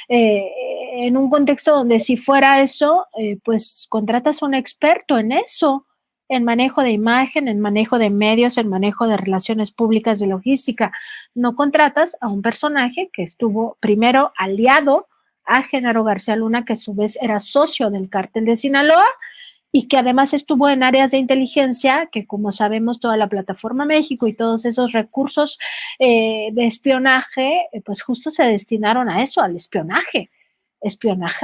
En un contexto donde si fuera eso, pues contratas a un experto en eso, en manejo de imagen, en manejo de medios, en manejo de relaciones públicas, de logística. No contratas a un personaje que estuvo primero aliado a Genaro García Luna, que a su vez era socio del cártel de Sinaloa, y que además estuvo en áreas de inteligencia, que como sabemos toda la plataforma México y todos esos recursos de espionaje, pues justo se destinaron a eso, al espionaje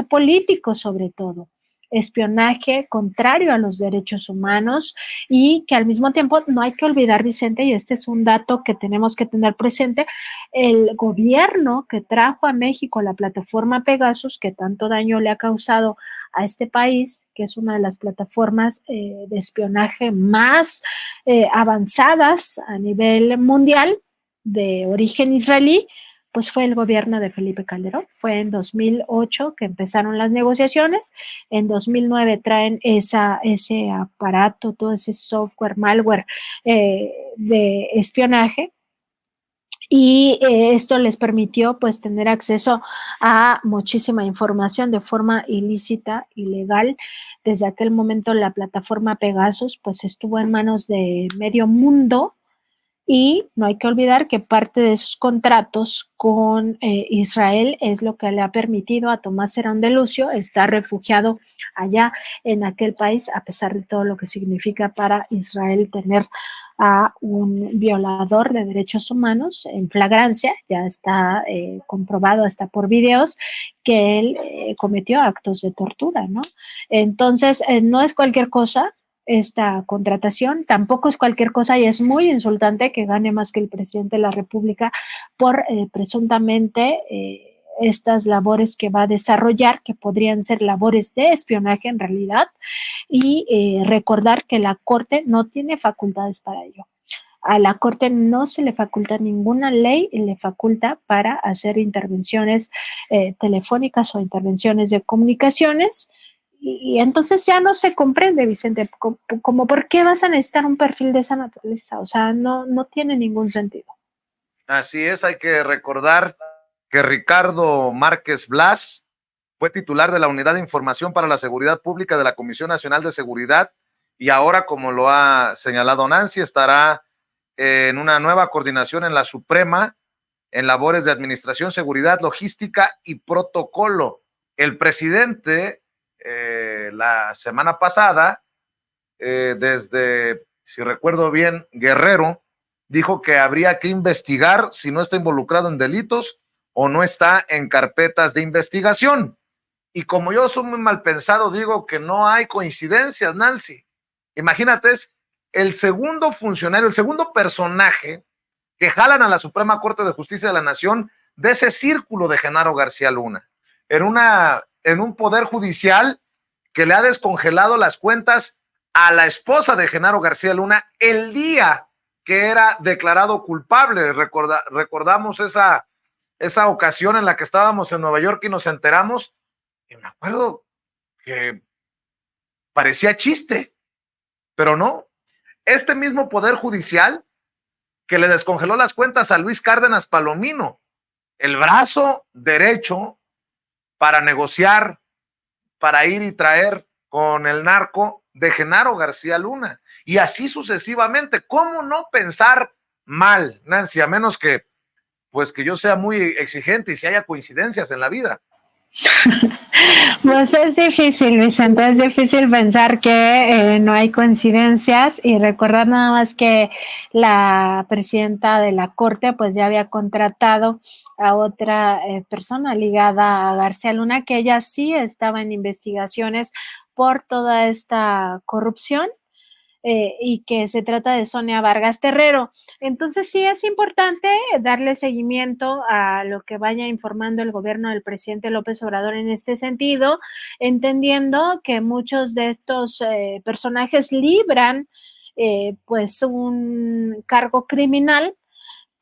político sobre todo, espionaje contrario a los derechos humanos y que al mismo tiempo no hay que olvidar, Vicente, y este es un dato que tenemos que tener presente, el gobierno que trajo a México la plataforma Pegasus, que tanto daño le ha causado a este país, que es una de las plataformas de espionaje más avanzadas a nivel mundial de origen israelí, pues fue el gobierno de Felipe Calderón. Fue en 2008 que empezaron las negociaciones, en 2009 traen ese aparato, todo ese software, malware de espionaje, y esto les permitió pues tener acceso a muchísima información de forma ilícita, ilegal. Desde aquel momento la plataforma Pegasus pues estuvo en manos de medio mundo Y no hay que olvidar que parte de esos contratos con Israel es lo que le ha permitido a Tomás Herón de Lucio estar refugiado allá en aquel país, a pesar de todo lo que significa para Israel tener a un violador de derechos humanos en flagrancia. Ya está comprobado hasta por videos que él cometió actos de tortura, ¿no? Entonces, no es cualquier cosa esta contratación, tampoco es cualquier cosa, y es muy insultante que gane más que el presidente de la República por presuntamente estas labores que va a desarrollar, que podrían ser labores de espionaje en realidad, y recordar que la Corte no tiene facultades para ello. A la Corte no se le faculta ninguna ley, le faculta para hacer intervenciones telefónicas o intervenciones de comunicaciones. Y entonces ya no se comprende, Vicente, como por qué vas a necesitar un perfil de esa naturaleza. O sea, no tiene ningún sentido. Así es, hay que recordar que Ricardo Márquez Blas fue titular de la Unidad de Información para la Seguridad Pública de la Comisión Nacional de Seguridad, y ahora, como lo ha señalado Nancy, estará en una nueva coordinación en la Suprema en labores de administración, seguridad, logística y protocolo. El presidente la semana pasada, desde, si recuerdo bien, Guerrero, dijo que habría que investigar si no está involucrado en delitos o no está en carpetas de investigación. Y como yo soy muy mal pensado, digo que no hay coincidencias, Nancy. Imagínate, es el segundo funcionario, el segundo personaje que jalan a la Suprema Corte de Justicia de la Nación de ese círculo de Genaro García Luna, en un poder judicial que le ha descongelado las cuentas a la esposa de Genaro García Luna el día que era declarado culpable. Recordamos esa ocasión en la que estábamos en Nueva York y nos enteramos, y me acuerdo que parecía chiste, pero no. Este mismo poder judicial que le descongeló las cuentas a Luis Cárdenas Palomino, el brazo derecho para negociar, para ir y traer con el narco de Genaro García Luna, y así sucesivamente. ¿Cómo no pensar mal, Nancy? A menos que, pues, que yo sea muy exigente y si haya coincidencias en la vida. Pues es difícil, Vicente, es difícil pensar que no hay coincidencias, y recordar nada más que la presidenta de la Corte pues ya había contratado a otra persona ligada a García Luna, que ella sí estaba en investigaciones por toda esta corrupción. Y que se trata de Sonia Vargas Terrero. Entonces sí es importante darle seguimiento a lo que vaya informando el gobierno del presidente López Obrador en este sentido, entendiendo que muchos de estos personajes libran pues un cargo criminal,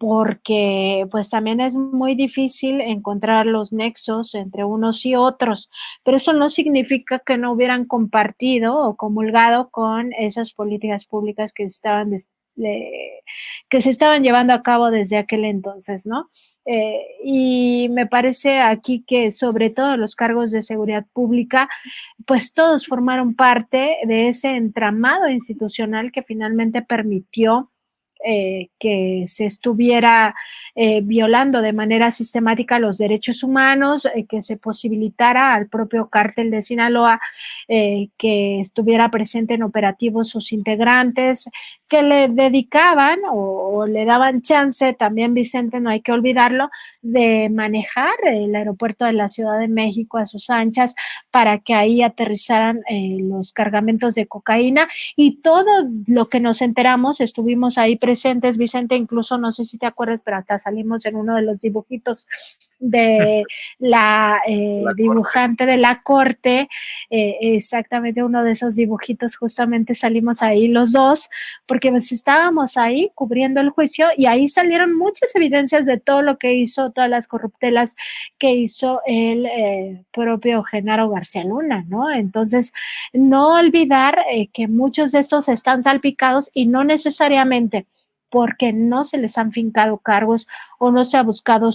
porque pues también es muy difícil encontrar los nexos entre unos y otros, pero eso no significa que no hubieran compartido o comulgado con esas políticas públicas que se estaban llevando a cabo desde aquel entonces, ¿no? Y me parece aquí que sobre todo los cargos de seguridad pública, pues todos formaron parte de ese entramado institucional que finalmente permitió que se estuviera violando de manera sistemática los derechos humanos, que se posibilitara al propio cártel de Sinaloa que estuviera presente en operativos sus integrantes, que le dedicaban o le daban chance también, Vicente, no hay que olvidarlo, de manejar el aeropuerto de la Ciudad de México a sus anchas para que ahí aterrizaran los cargamentos de cocaína, y todo lo que nos enteramos, estuvimos ahí presentes, Vicente, incluso no sé si te acuerdas, pero hasta salimos en uno de los dibujitos de la dibujante de la Corte, exactamente uno de esos dibujitos, justamente salimos ahí los dos, porque pues estábamos ahí cubriendo el juicio, y ahí salieron muchas evidencias de todo lo que hizo, todas las corruptelas que hizo el propio Genaro García Luna, ¿no? Entonces, no olvidar que muchos de estos están salpicados, y no necesariamente porque no se les han fincado cargos o no se ha buscado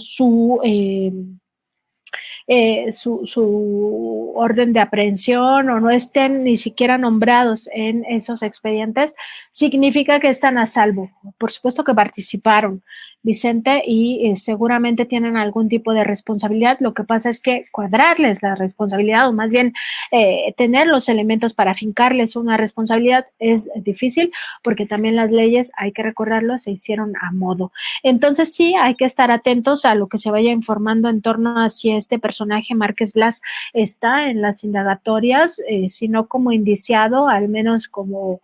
su orden de aprehensión o no estén ni siquiera nombrados en esos expedientes, significa que están a salvo. Por supuesto que participaron, Vicente, y seguramente tienen algún tipo de responsabilidad. Lo que pasa es que cuadrarles la responsabilidad, o más bien tener los elementos para fincarles una responsabilidad, es difícil, porque también las leyes, hay que recordarlo, se hicieron a modo. Entonces sí, hay que estar atentos a lo que se vaya informando en torno a si este personaje, Márquez Blas, está en las indagatorias, si no como indiciado, al menos como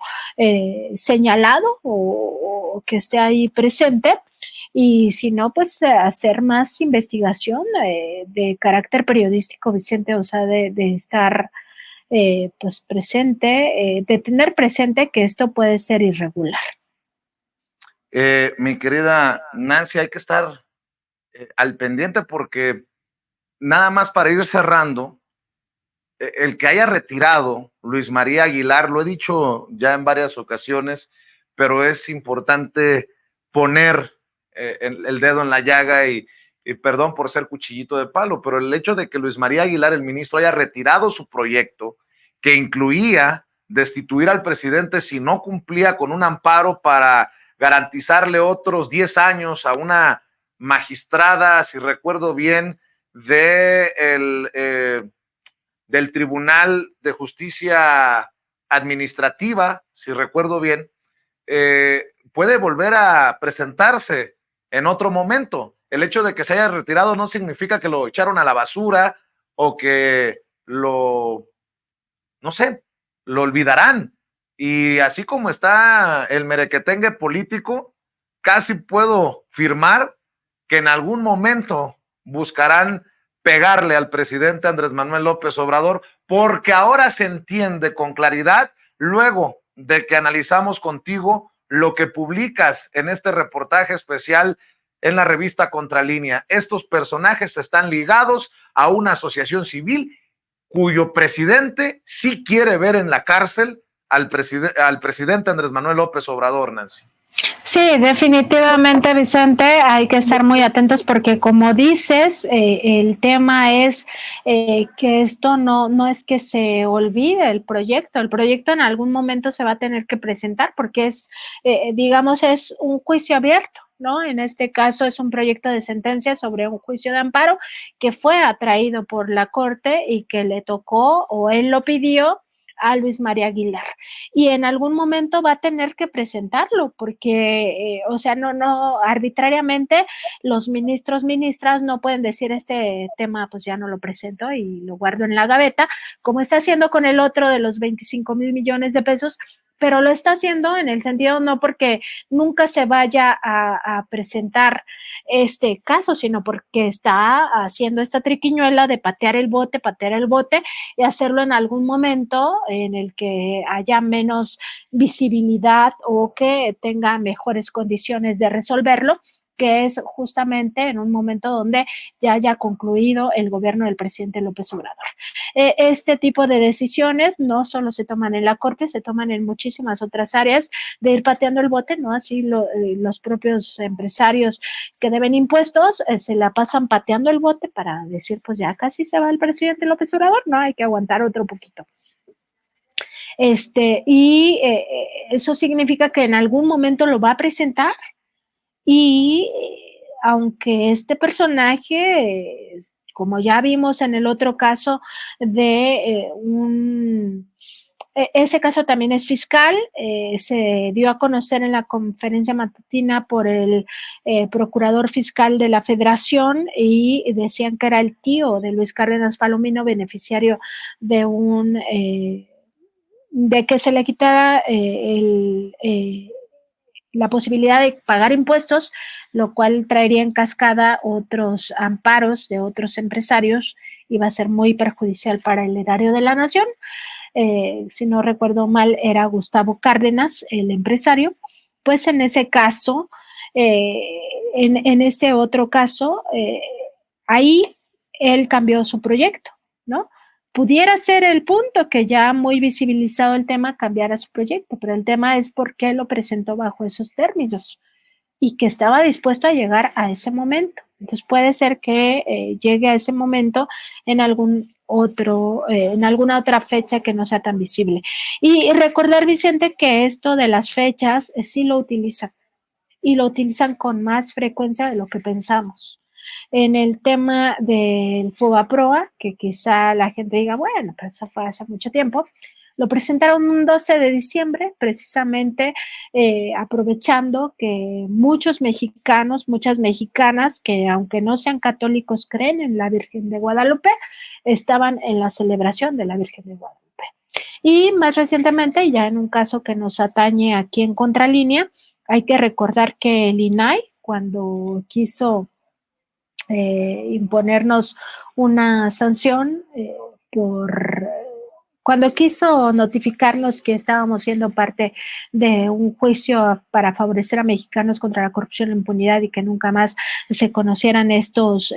señalado o que esté ahí presente. Y si no, pues hacer más investigación de carácter periodístico, Vicente, o sea, de estar pues presente, de tener presente que esto puede ser irregular. Mi querida Nancy, hay que estar al pendiente porque nada más para ir cerrando, el que haya retirado Luis María Aguilar, lo he dicho ya en varias ocasiones, pero es importante poner el dedo en la llaga y perdón por ser cuchillito de palo, pero el hecho de que Luis María Aguilar, el ministro, haya retirado su proyecto que incluía destituir al presidente si no cumplía con un amparo para garantizarle otros 10 años a una magistrada, si recuerdo bien, del Tribunal de Justicia Administrativa, si recuerdo bien, puede volver a presentarse en otro momento. El hecho de que se haya retirado no significa que lo echaron a la basura o que no sé, lo olvidarán. Y así como está el merequetengue político, casi puedo firmar que en algún momento buscarán pegarle al presidente Andrés Manuel López Obrador, porque ahora se entiende con claridad, luego de que analizamos contigo lo que publicas en este reportaje especial en la revista Contralínea. Estos personajes están ligados a una asociación civil cuyo presidente sí quiere ver en la cárcel al presidente Andrés Manuel López Obrador, Nancy. Sí, definitivamente, Vicente, hay que estar muy atentos porque, como dices, el tema es que esto no es que se olvide el proyecto en algún momento se va a tener que presentar porque es, digamos, es un juicio abierto, ¿no? En este caso es un proyecto de sentencia sobre un juicio de amparo que fue atraído por la Corte y que le tocó o él lo pidió a Luis María Aguilar y en algún momento va a tener que presentarlo porque, o sea, no arbitrariamente los ministras no pueden decir este tema pues ya no lo presento y lo guardo en la gaveta, como está haciendo con el otro de los 25,000 millones de pesos, pero lo está haciendo en el sentido no porque nunca se vaya a presentar este caso, sino porque está haciendo esta triquiñuela de patear el bote y hacerlo en algún momento en el que haya menos visibilidad o que tenga mejores condiciones de resolverlo, que es justamente en un momento donde ya haya concluido el gobierno del presidente López Obrador. Este tipo de decisiones no solo se toman en la Corte, se toman en muchísimas otras áreas de ir pateando el bote, ¿no? Así los propios empresarios que deben impuestos se la pasan pateando el bote para decir, pues ya casi se va el presidente López Obrador, ¿no? Hay que aguantar otro poquito. Eso significa que en algún momento lo va a presentar y aunque este personaje, como ya vimos en el otro caso de ese caso también es fiscal, se dio a conocer en la conferencia matutina por el procurador fiscal de la Federación y decían que era el tío de Luis Cárdenas Palomino, beneficiario de de que se le quitara la posibilidad de pagar impuestos, lo cual traería en cascada otros amparos de otros empresarios y va a ser muy perjudicial para el erario de la nación. Si no recuerdo mal, era Gustavo Cárdenas, el empresario. Pues en ese caso, en este otro caso, ahí él cambió su proyecto, ¿no? Pudiera ser el punto que ya muy visibilizado el tema cambiara su proyecto, pero el tema es por qué lo presentó bajo esos términos. y que estaba dispuesto a llegar a ese momento. Entonces puede ser que llegue a ese momento en en alguna otra fecha que no sea tan visible. Y recordar, Vicente, que esto de las fechas sí lo utilizan, y lo utilizan con más frecuencia de lo que pensamos. En el tema del FOBAPROA, que quizá la gente diga, bueno, pero eso fue hace mucho tiempo, lo presentaron un 12 de diciembre, precisamente aprovechando que muchos mexicanos, muchas mexicanas, que aunque no sean católicos, creen en la Virgen de Guadalupe, estaban en la celebración de la Virgen de Guadalupe. Y más recientemente, ya en un caso que nos atañe aquí en Contralínea, hay que recordar que el INAI, cuando quiso imponernos una sanción cuando quiso notificarnos que estábamos siendo parte de un juicio para favorecer a mexicanos contra la corrupción e impunidad y que nunca más se conocieran estas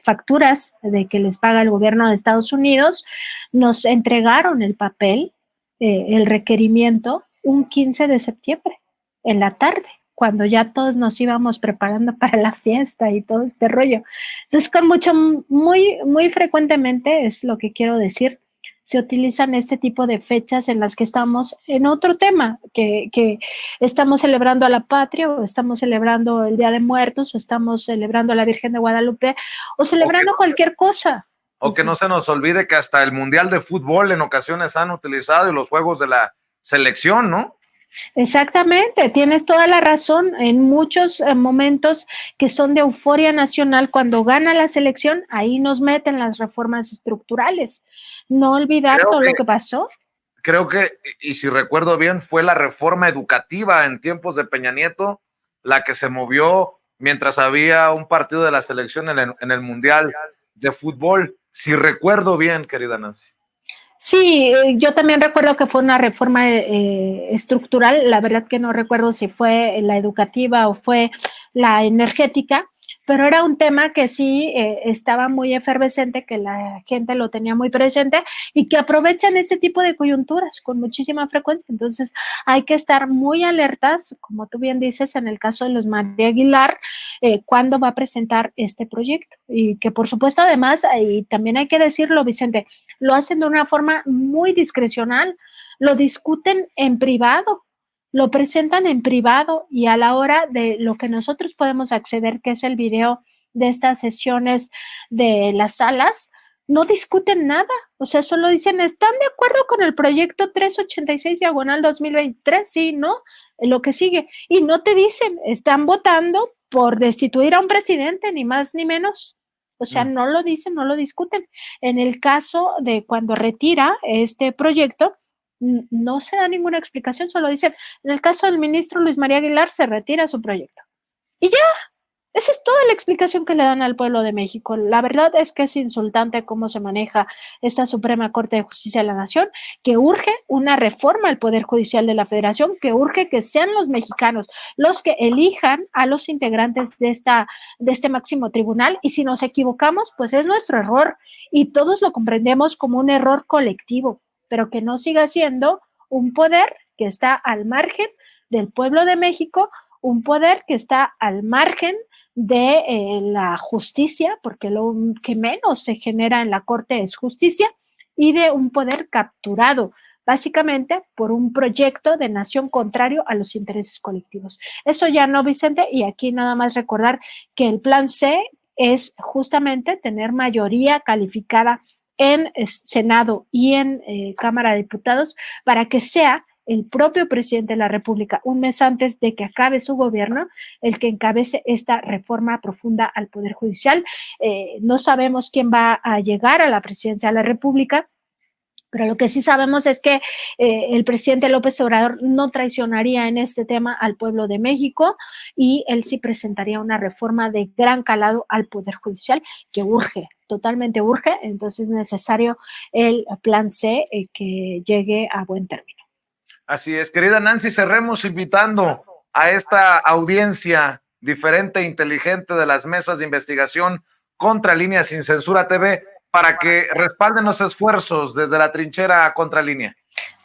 facturas de que les paga el gobierno de Estados Unidos, nos entregaron el papel, el requerimiento, un 15 de septiembre, en la tarde, cuando ya todos nos íbamos preparando para la fiesta y todo este rollo. Entonces, muy frecuentemente, es lo que quiero decir, se utilizan este tipo de fechas en las que estamos en otro tema, que estamos celebrando a la patria, o estamos celebrando el Día de Muertos, o estamos celebrando a la Virgen de Guadalupe, o celebrando cualquier cosa. O que no se nos olvide que hasta el Mundial de Fútbol en ocasiones han utilizado y los juegos de la selección, ¿no? Exactamente, tienes toda la razón. En muchos momentos que son de euforia nacional, cuando gana la selección, ahí nos meten las reformas estructurales. No olvidar todo lo que pasó. Creo que, y si recuerdo bien, fue la reforma educativa en tiempos de Peña Nieto la que se movió mientras había un partido de la selección en el Mundial de Fútbol. Si recuerdo bien, querida Nancy. Sí, yo también recuerdo que fue una reforma estructural. La verdad que no recuerdo si fue la educativa o fue la energética, pero era un tema que sí estaba muy efervescente, que la gente lo tenía muy presente y que aprovechan este tipo de coyunturas con muchísima frecuencia. Entonces hay que estar muy alertas, como tú bien dices, en el caso de Luz María Aguilar, cuándo va a presentar este proyecto. Y que por supuesto además, y también hay que decirlo, Vicente, lo hacen de una forma muy discrecional, lo discuten en privado, lo presentan en privado, y a la hora de lo que nosotros podemos acceder, que es el video de estas sesiones de las salas, no discuten nada. O sea, solo dicen, ¿están de acuerdo con el proyecto 386/2023? Sí, ¿no? Lo que sigue. Y no te dicen, están votando por destituir a un presidente, ni más ni menos. O sea, no lo dicen, no lo discuten. En el caso de cuando retira este proyecto, no se da ninguna explicación, solo dicen, en el caso del ministro Luis María Aguilar, se retira su proyecto. Y ya, esa es toda la explicación que le dan al pueblo de México. La verdad es que es insultante cómo se maneja esta Suprema Corte de Justicia de la Nación, que urge una reforma al Poder Judicial de la Federación, que urge que sean los mexicanos los que elijan a los integrantes de este máximo tribunal, y si nos equivocamos, pues es nuestro error, y todos lo comprendemos como un error colectivo, pero que no siga siendo un poder que está al margen del pueblo de México, un poder que está al margen de la justicia, porque lo que menos se genera en la Corte es justicia, y de un poder capturado básicamente por un proyecto de nación contrario a los intereses colectivos. Eso ya no, Vicente, y aquí nada más recordar que el plan C es justamente tener mayoría calificada en Senado y en Cámara de Diputados para que sea el propio presidente de la República, un mes antes de que acabe su gobierno, el que encabece esta reforma profunda al Poder Judicial. No sabemos quién va a llegar a la presidencia de la República, pero lo que sí sabemos es que el presidente López Obrador no traicionaría en este tema al pueblo de México, y él sí presentaría una reforma de gran calado al Poder Judicial que urge, totalmente urge. Entonces es necesario el plan C que llegue a buen término. Así es, querida Nancy, cerremos invitando a esta audiencia diferente e inteligente de las mesas de investigación contra Línea Sin Censura TV para que respalden los esfuerzos desde la trinchera Contralínea.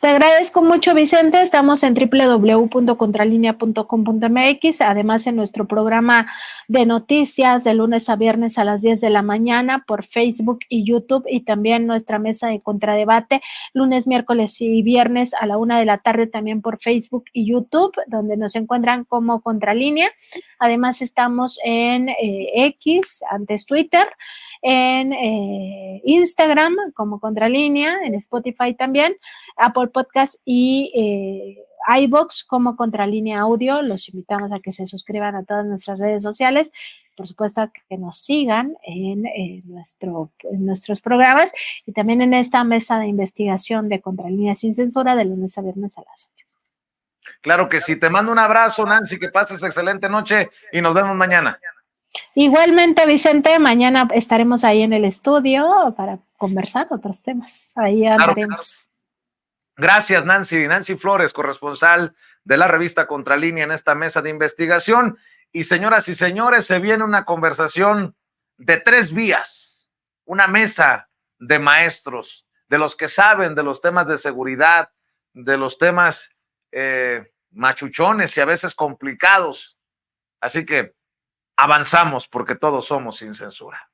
Te agradezco mucho, Vicente. Estamos en www.contralinea.com.mx, además en nuestro programa de noticias de lunes a viernes a las 10 de la mañana por Facebook y YouTube, y también nuestra mesa de contradebate lunes, miércoles y viernes a la 1 de la tarde también por Facebook y YouTube, donde nos encuentran como Contralínea. Además estamos en X, antes Twitter, en Instagram como Contralínea, en Spotify también, Apple Podcast y iVoox como Contralínea Audio. Los invitamos a que se suscriban a todas nuestras redes sociales, por supuesto a que nos sigan en nuestros programas y también en esta mesa de investigación de Contralínea Sin Censura de lunes a viernes a las 8. Claro que sí, te mando un abrazo, Nancy, que pases excelente noche y nos vemos mañana. Igualmente, Vicente, mañana estaremos ahí en el estudio para conversar otros temas. Ahí andaremos. Gracias, Nancy. Nancy Flores, corresponsal de la revista Contralínea en esta mesa de investigación. Y señoras y señores, se viene una conversación de 3 vías, una mesa de maestros, de los que saben de los temas de seguridad, de los temas machuchones y a veces complicados. Así que avanzamos porque todos somos sin censura.